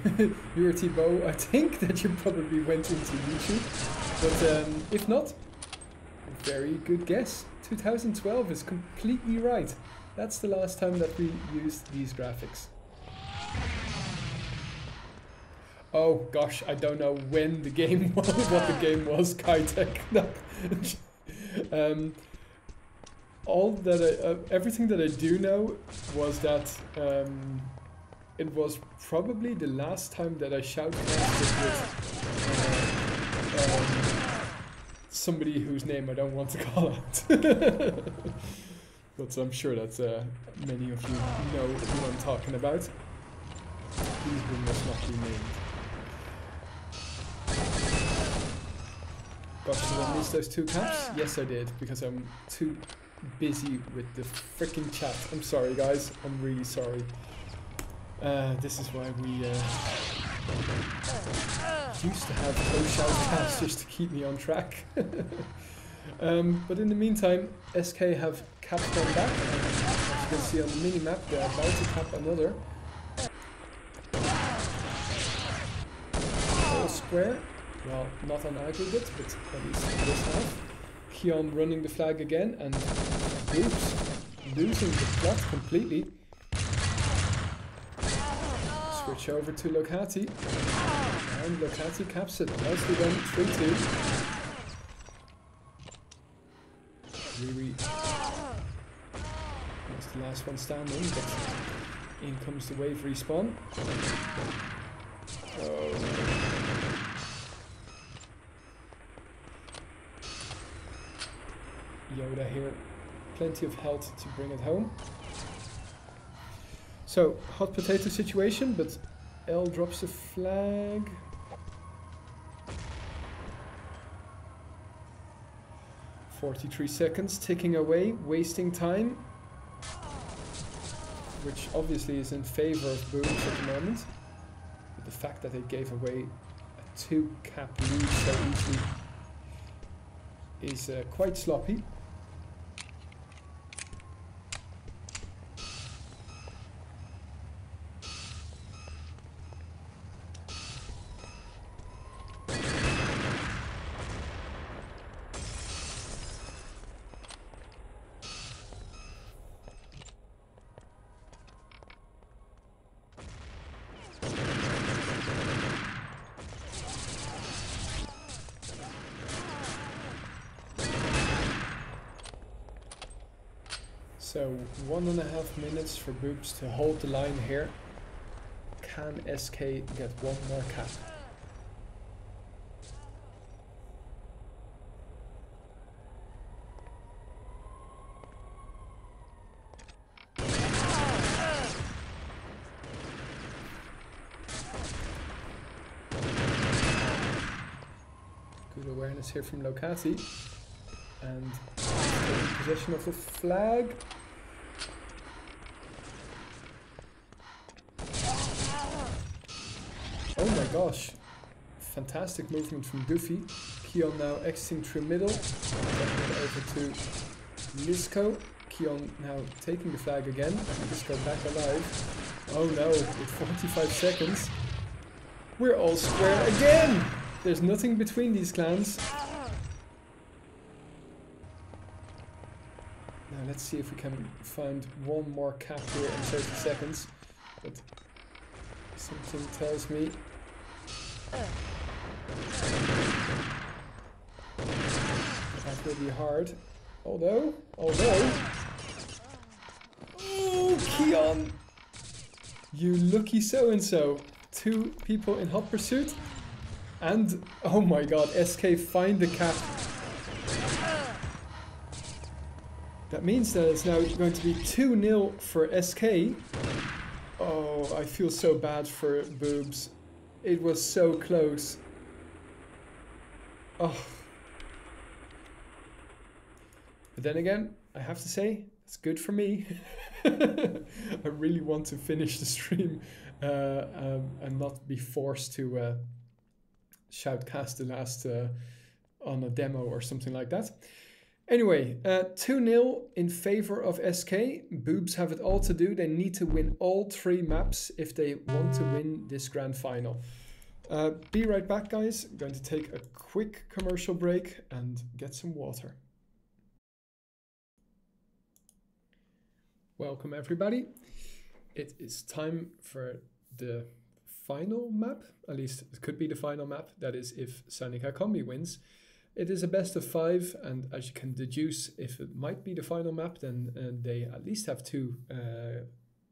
you're Thibaut. I think that you probably went into YouTube, but if not, very good guess. 2012 is completely right. That's the last time that we used these graphics. Oh gosh, I don't know when the game was, what the game was, Kitech. Everything that I do know was that it was probably the last time that I shoutcasted with somebody whose name I don't want to call out. But I'm sure that many of you know who I'm talking about. These will must not be named. Gosh, did I miss those 2 caps? Yes, I did, because I'm too busy with the freaking chat. I'm sorry, guys. I'm really sorry. This is why we used to have co-shoutcasters to keep me on track. But in the meantime, SK have capped one back. As you can see on the mini-map, they're about to cap another. All square. Well, not on aggregate, but at least this half. Keon running the flag again, and oops, losing the plot completely. Switch over to Locati, and Locati caps it. Nicely done, 3-2. Riri was the last one standing, but in comes the wave respawn. Oh. Yoda here, plenty of health to bring it home. So, hot potato situation, but L drops the flag. "43 seconds, ticking away, wasting time." Which obviously is in favor of Booms at the moment. But the fact that they gave away a 2-cap lead so easily is quite sloppy. So 1.5 minutes for Boobs to hold the line here. Can SK get one more cap? Good awareness here from Lokati. And taking possession of the flag. Oh my gosh. Fantastic movement from Goofy. Keon now exiting through middle. Over to Lisco. Keon now taking the flag again. Lisco back alive. Oh no, with 45 seconds. We're all square again! There's nothing between these clans. Now let's see if we can find one more cap here in 30 seconds. But something tells me that will be hard. Although... Oh, Keon! You lucky so-and-so. 2 people in hot pursuit. And, oh my god, SK find the cap. That means that it's now going to be 2-0 for SK. Oh, I feel so bad for Boobs. It was so close. Oh. But then again, I have to say, it's good for me. I really want to finish the stream and not be forced to shoutcast the last on a demo or something like that. Anyway, 2-0 in favor of SK. Boobs have it all to do. They need to win all 3 maps if they want to win this grand final. Be right back, guys. I'm going to take a quick commercial break and get some water. Welcome, everybody. It is time for the final map. At least it could be the final map. That is if Sanika Combi wins. It is a best of 5, and as you can deduce, if it might be the final map, then they at least have 2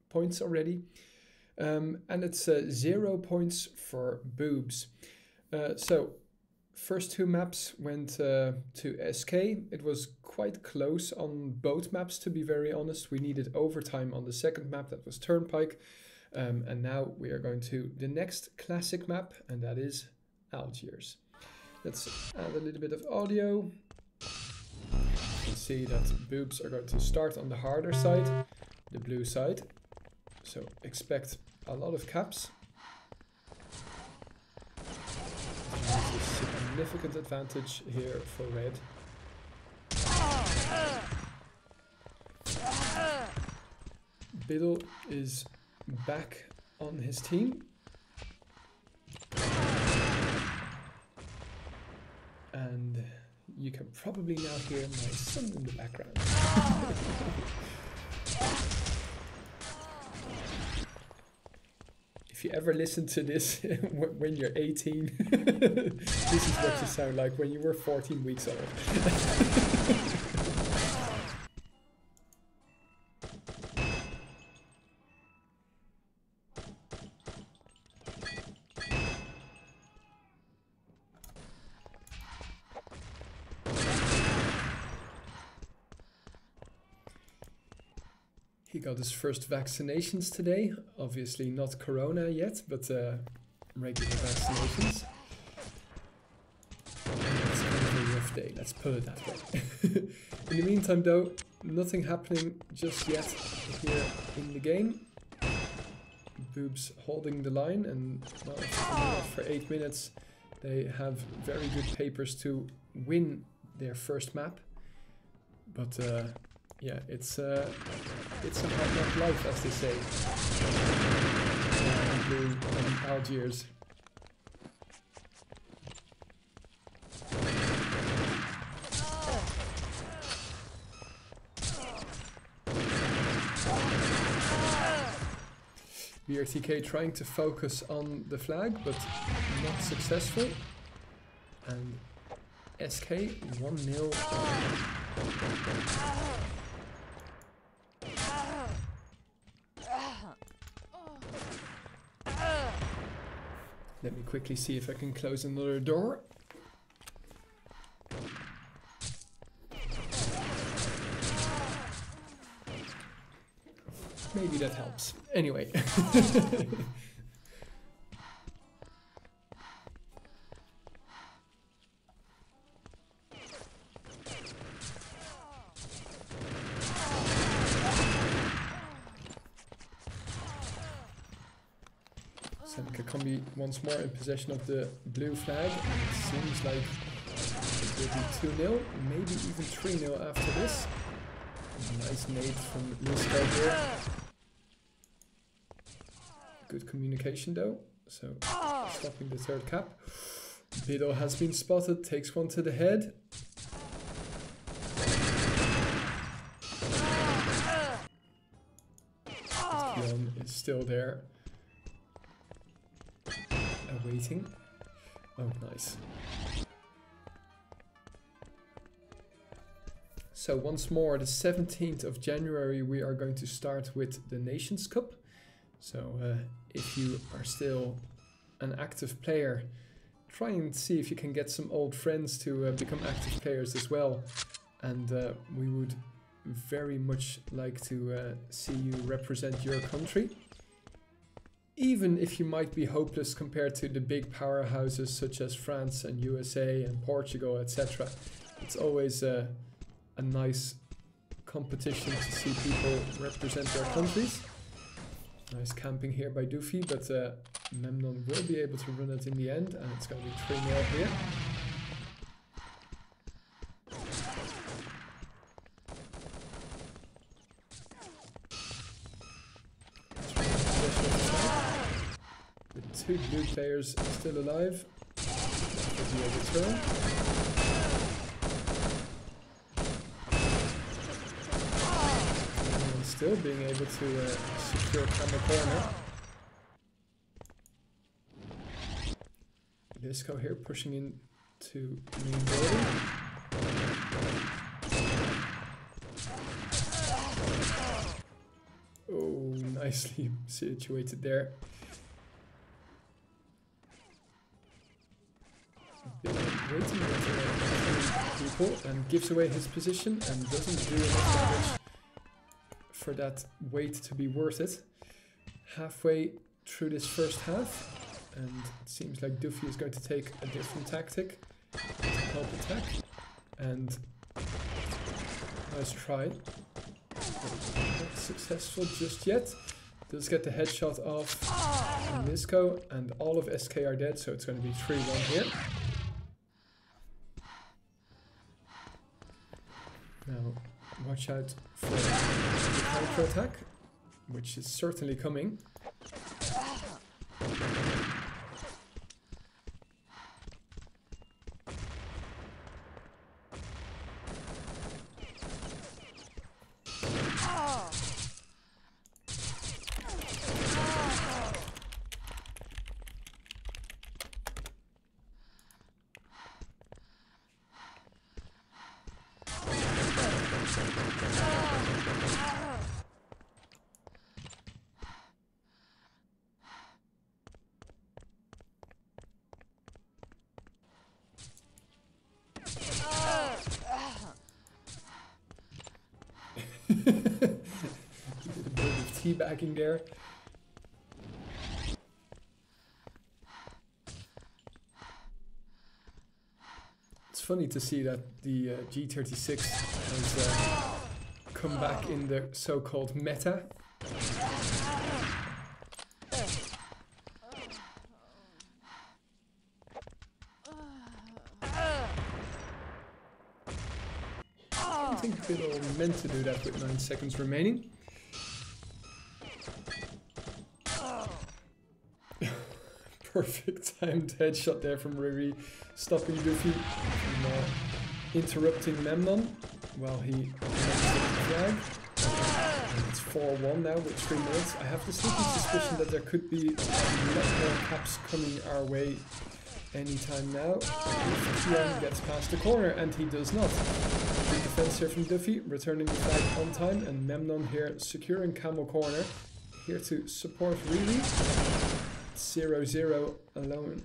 points already. And it's 0 points for Boobs. So, first 2 maps went to SK. It was quite close on both maps, to be very honest. We needed overtime on the second map, that was Turnpike. And now we are going to the next classic map, and that is Algiers. Let's add a little bit of audio. You can see that Boobs are going to start on the harder side, the blue side. So expect a lot of caps. There's a significant advantage here for red. Biddle is back on his team. And you can probably now hear my son in the background. If you ever listen to this when you're 18, this is what you sound like when you were 14 weeks old. He got his first vaccinations today. Obviously not corona yet, but regular vaccinations. It's kind of a rough day, let's put it that way. In the meantime though, nothing happening just yet here in the game. Boobs holding the line, and well, for 8 minutes they have very good papers to win their first map. But yeah, it's a hard knock life, as they say. In Algiers. BRTK trying to focus on the flag, but not successful. And SK 1-0. Let me quickly see if I can close another door. Maybe that helps. Anyway. going to be once more in possession of the blue flag. It seems like it will be 2-0, maybe even 3-0 after this. Nice nade from Lisco here. Good communication though, so stopping the third cap. Bido has been spotted, takes one to the head. Kion is still there, awaiting. Oh, nice. So once more, the 17th of January, we are going to start with the Nations Cup. So if you are still an active player, try and see if you can get some old friends to become active players as well. And we would very much like to see you represent your country. Even if you might be hopeless compared to the big powerhouses such as France and USA and Portugal, etc. It's always a nice competition to see people represent their countries. Nice camping here by Doofy, but Memnon will be able to run it in the end, and it's going to be 3-0 here. With two blue players still alive, that will be a return. Still being able to secure camera corner. Disco here pushing into main building. Oh, nicely situated there. Waiting for people and gives away his position and doesn't do enough damage for that weight to be worth it. Halfway through this first half, and it seems like Doofy is going to take a different tactic to help attack. And nice try, but not successful just yet. Does get the headshot off Nisco, and all of SK are dead, so it's going to be 3-1 here. Now, watch out for the counter attack, which is certainly coming. Teabagging there. It's funny to see that the G36 has come back in the so-called meta. I think Biddle meant to do that with 9 seconds remaining. Perfect timed headshot there from Riri, stopping Doofy from interrupting Memnon while he the flag. And it's 4-1 now with 3 minutes. I have the sneaking suspicion that there could be a lot more caps coming our way anytime now. If Kion gets past the corner, and he does not. Good defense here from Doofy, returning the flag on time, and Memnon here securing camo corner, here to support Riri. 0-0 alone,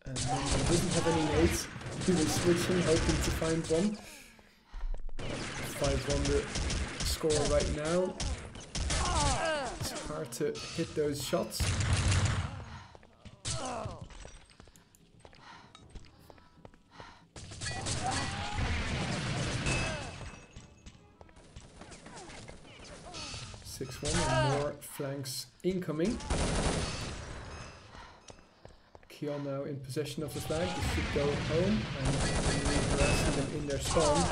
and he doesn't have any nades. He was switching, hoping to find one. 5-1 the score right now. It's hard to hit those shots. And more flanks incoming. Kion now in possession of the flag. This should go home and harassing them in their spawn.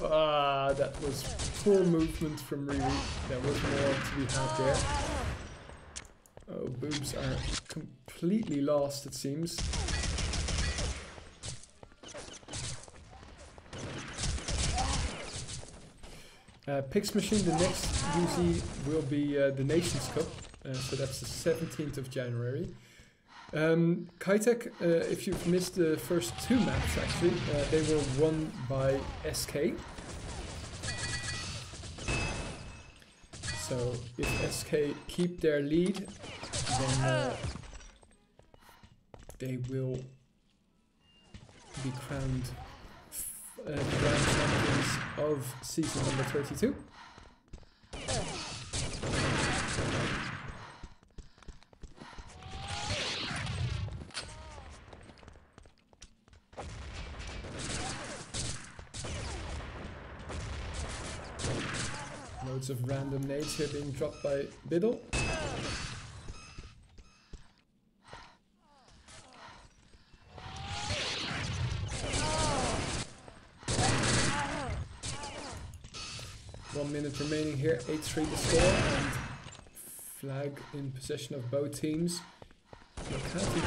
Ah, that was poor movement from Riri. There was more to be had there. Oh, boobs are completely lost, it seems. Pix Machine, the next UZ will be the Nations Cup, so that's the 17th of January. Kitek, if you've missed the first two maps actually, they were won by SK. So if SK keep their lead, then they will be crowned grand champions of season number 32. Loads of random nades here being dropped by Biddle. Minute remaining here, 8-3 the score, and flag in possession of both teams. Makati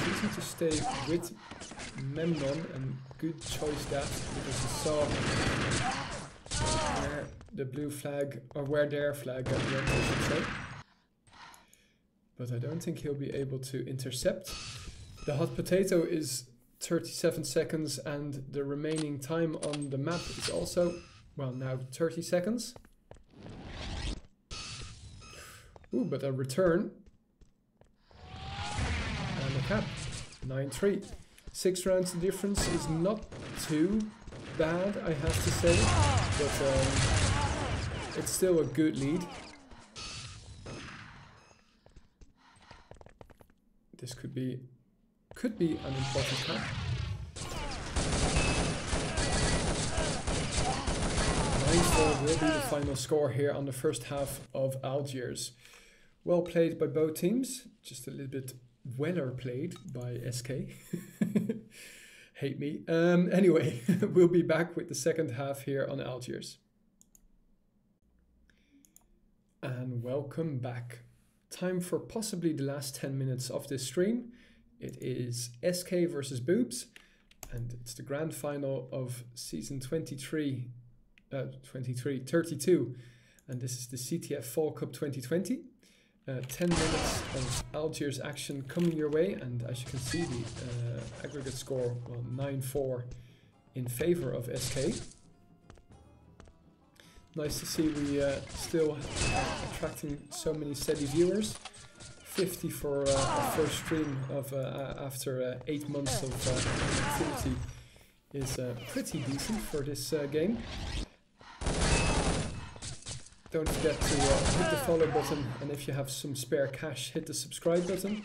choosing to stay with Memnon, and good choice that, because he saw where the blue flag, or where their flag got went, I should say. But I don't think he'll be able to intercept. The hot potato is 37 seconds, and the remaining time on the map is also, well, now 30 seconds. Ooh, but a return. And a cap. 9-3. 6 rounds difference is not too bad, I have to say. But it's still a good lead. This could be an important cap. 9-4 will be the final score here on the first half of Algiers. Well played by both teams, just a little bit weller played by SK. Hate me. Anyway, we'll be back with the second half here on Algiers. And welcome back. Time for possibly the last 10 minutes of this stream. It is SK versus Boobs, and it's the grand final of season 32, and this is the CTF FallCup 2020. 10 minutes of Algiers action coming your way, and as you can see, the aggregate score, well, 9-4 in favor of SK. Nice to see we still attracting so many steady viewers. 50 for our first stream of after 8 months of activity is pretty decent for this game. Don't forget to hit the follow button, and if you have some spare cash, hit the subscribe button.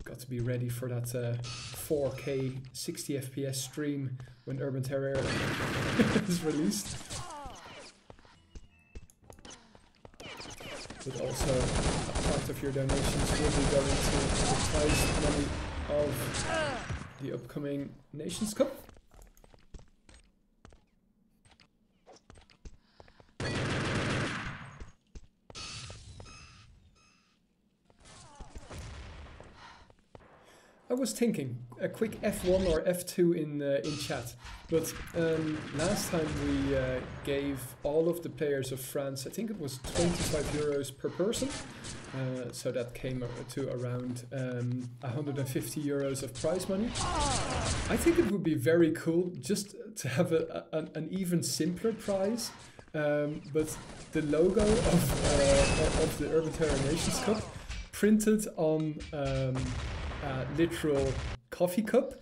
Got to be ready for that 4K 60 FPS stream when Urban Terrier is released. But also, a part of your donations will be going to the prize money of the upcoming Nations Cup. I was thinking a quick F1 or F2 in chat, but last time we gave all of the players of France, I think it was 25 euros per person, so that came to around 150 euros of prize money. I think it would be very cool just to have an even simpler prize, but the logo of the Urban Terror Nations Cup printed on literal coffee cup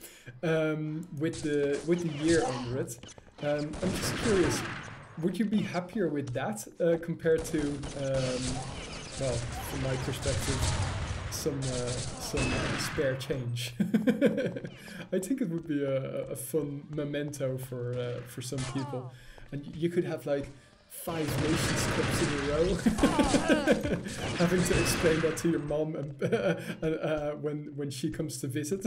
with the year under it. I'm just curious, would you be happier with that compared to, well, from my perspective, some spare change? I think it would be a fun memento for some people, and you could have like 5 Nations Cups in a row. Having to explain that to your mom and, when she comes to visit.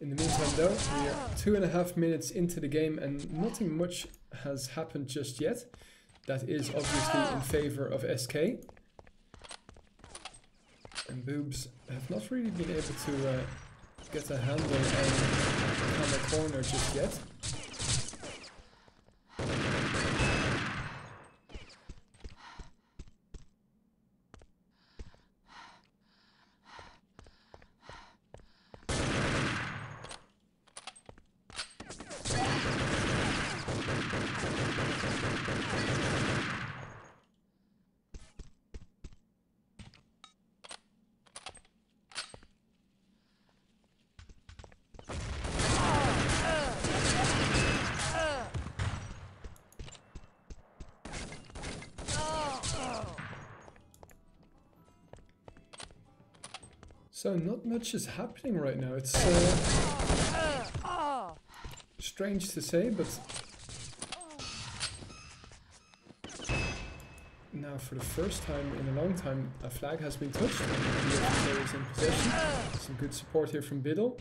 In the meantime though, we are 2.5 minutes into the game and nothing much has happened just yet. That is obviously in favor of SK. And Boobs have not really been able to get a handle on the corner just yet. So not much is happening right now. It's strange to say, but now for the first time in a long time a flag has been touched and the RTK is in possession. Some good support here from Biddle,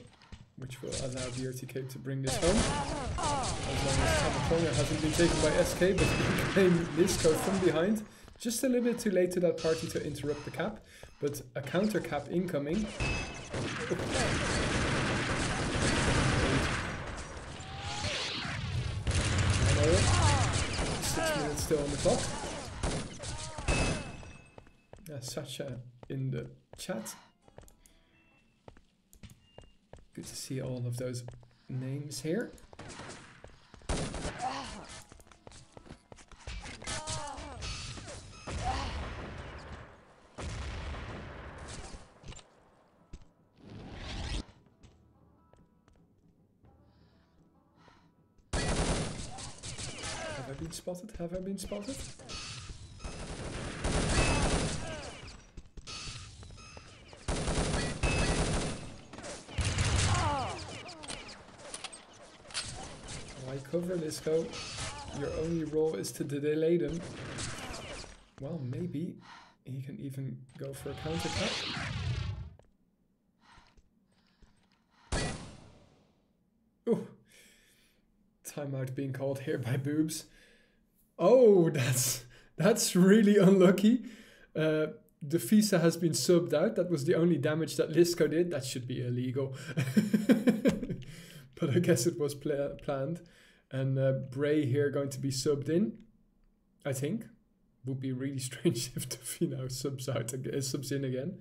which will allow the RTK to bring this home. As long as Tohunga hasn't been taken by SK, but became Lisco from behind. Just a little bit too late to that party to interrupt the cap, but a counter cap incoming. 6 minutes still on the clock. Sacha in the chat. Good to see all of those names here. Have I been spotted? Have I been spotted? Why cover Lisco? Your only role is to delay them. Well, maybe he can even go for a counter cut. Ooh. Timeout being called here by Boobs. Oh, that's really unlucky. The Visa has been subbed out. That was the only damage that Lisco did. That should be illegal. But I guess it was planned. And Bray here going to be subbed in, I think. Would be really strange if Duffy now subs in again.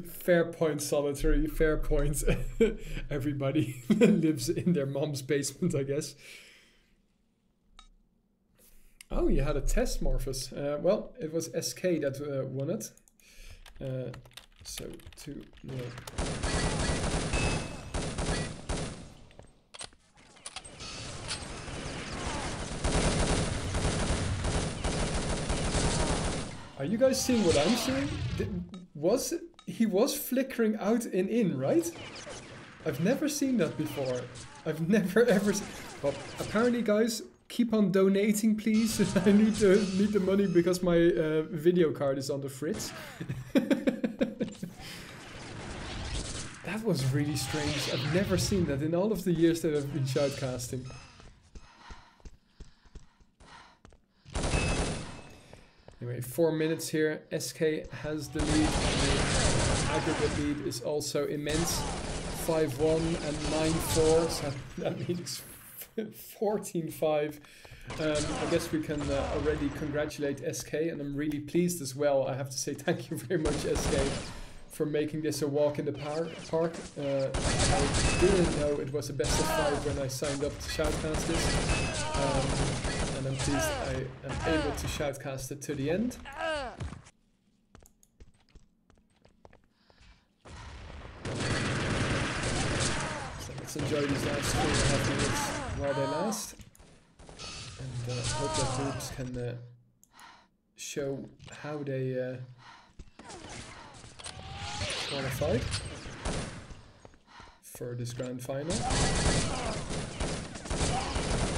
Fair point, Solitary, fair point. Everybody lives in their mom's basement, I guess. Oh, you had a test, Morphus. Well, it was SK that won it. So 2-0. Are you guys seeing what I'm seeing? He was flickering out and in, right? I've never seen that before. I've never ever seen... Well, apparently, guys, keep on donating, please. I need the money because my video card is on the fritz. That was really strange. I've never seen that in all of the years that I've been shoutcasting. Anyway, 4 minutes here. SK has the lead. The aggregate lead is also immense. 5-1 and 9-4. So that means 14-5. I guess we can already congratulate SK, and I'm really pleased as well. I have to say thank you very much, SK, for making this a walk in the park. I didn't know it was a best of 5 when I signed up to shoutcast this, and I'm pleased I am able to shoutcast it to the end. So let's enjoy these last 3.5 minutes while they last, and hope that Boobs can show how they qualified for this grand final.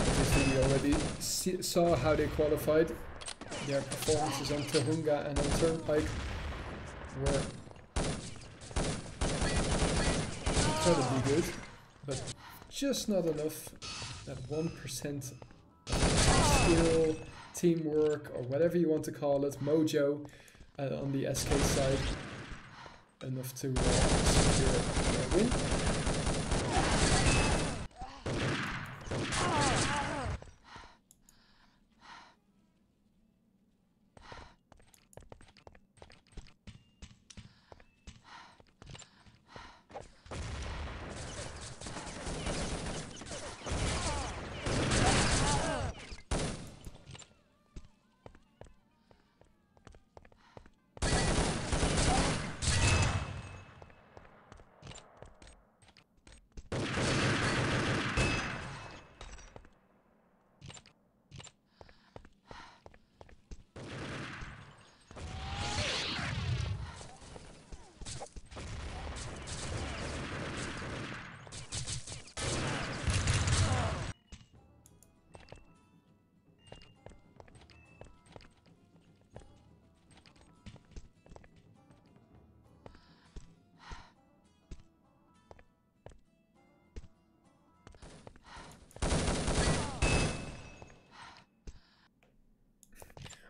Obviously we already saw how they qualified. Their performances on Tohunga and on Turnpike were incredibly good, but just not enough. That 1% skill, teamwork, or whatever you want to call it, mojo on the SK side, enough to secure a win.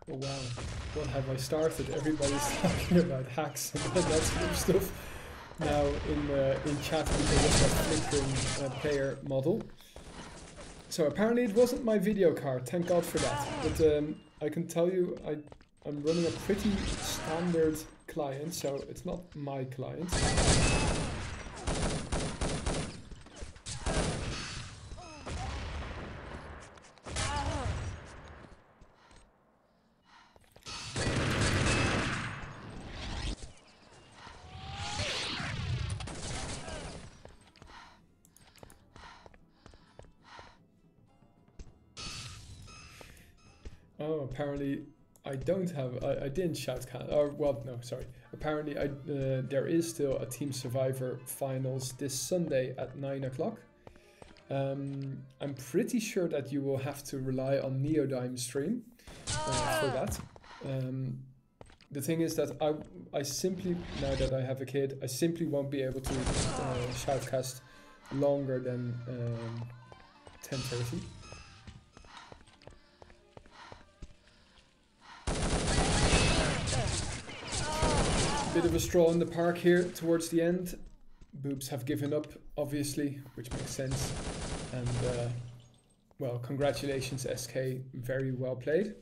Oh wow, what have I started? Everybody's talking about hacks and that sort of stuff now in chat because of that flickering player model. So apparently it wasn't my video card, thank God for that. But I can tell you I'm running a pretty standard client, so it's not my client. Oh, apparently I don't have, I didn't shoutcast, or well, no, sorry. Apparently there is still a Team Survivor finals this Sunday at 9 o'clock. I'm pretty sure that you will have to rely on Neodyme's stream for that. The thing is that I simply, now that I have a kid, I simply won't be able to shoutcast longer than 10:30. Bit of a stroll in the park here towards the end. Boobs have given up, obviously, which makes sense. And well, congratulations SK, very well played.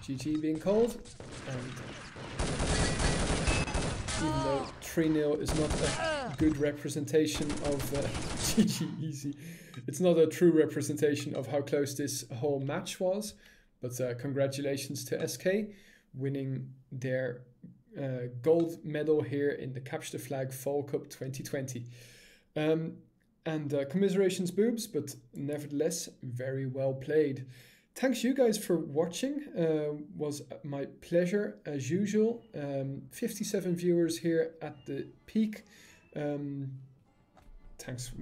GG being called, and even though 3-0 is not a good representation of GG easy, it's not a true representation of how close this whole match was, but congratulations to SK winning their gold medal here in the Capture the Flag FallCup 2020. And commiserations Boobs, but nevertheless very well played. Thanks you guys for watching, was my pleasure as usual. 57 viewers here at the peak. Thanks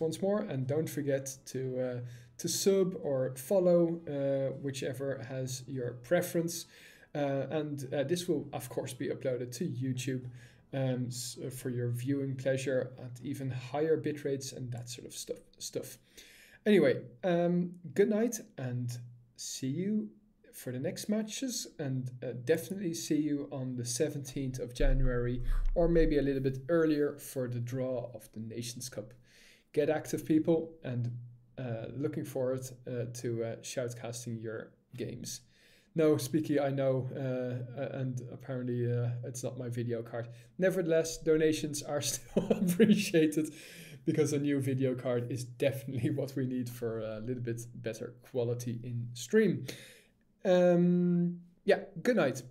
once more, and don't forget to sub or follow, whichever has your preference. And this will of course be uploaded to YouTube for your viewing pleasure at even higher bit rates and that sort of stuff. Anyway, good night and see you for the next matches, and definitely see you on the 17th of January, or maybe a little bit earlier for the draw of the Nations Cup. Get active, people, and looking forward to shoutcasting your games. No, Speaky, I know, and apparently it's not my video card. Nevertheless, donations are still appreciated because a new video card is definitely what we need for a little bit better quality in stream. Yeah, good night.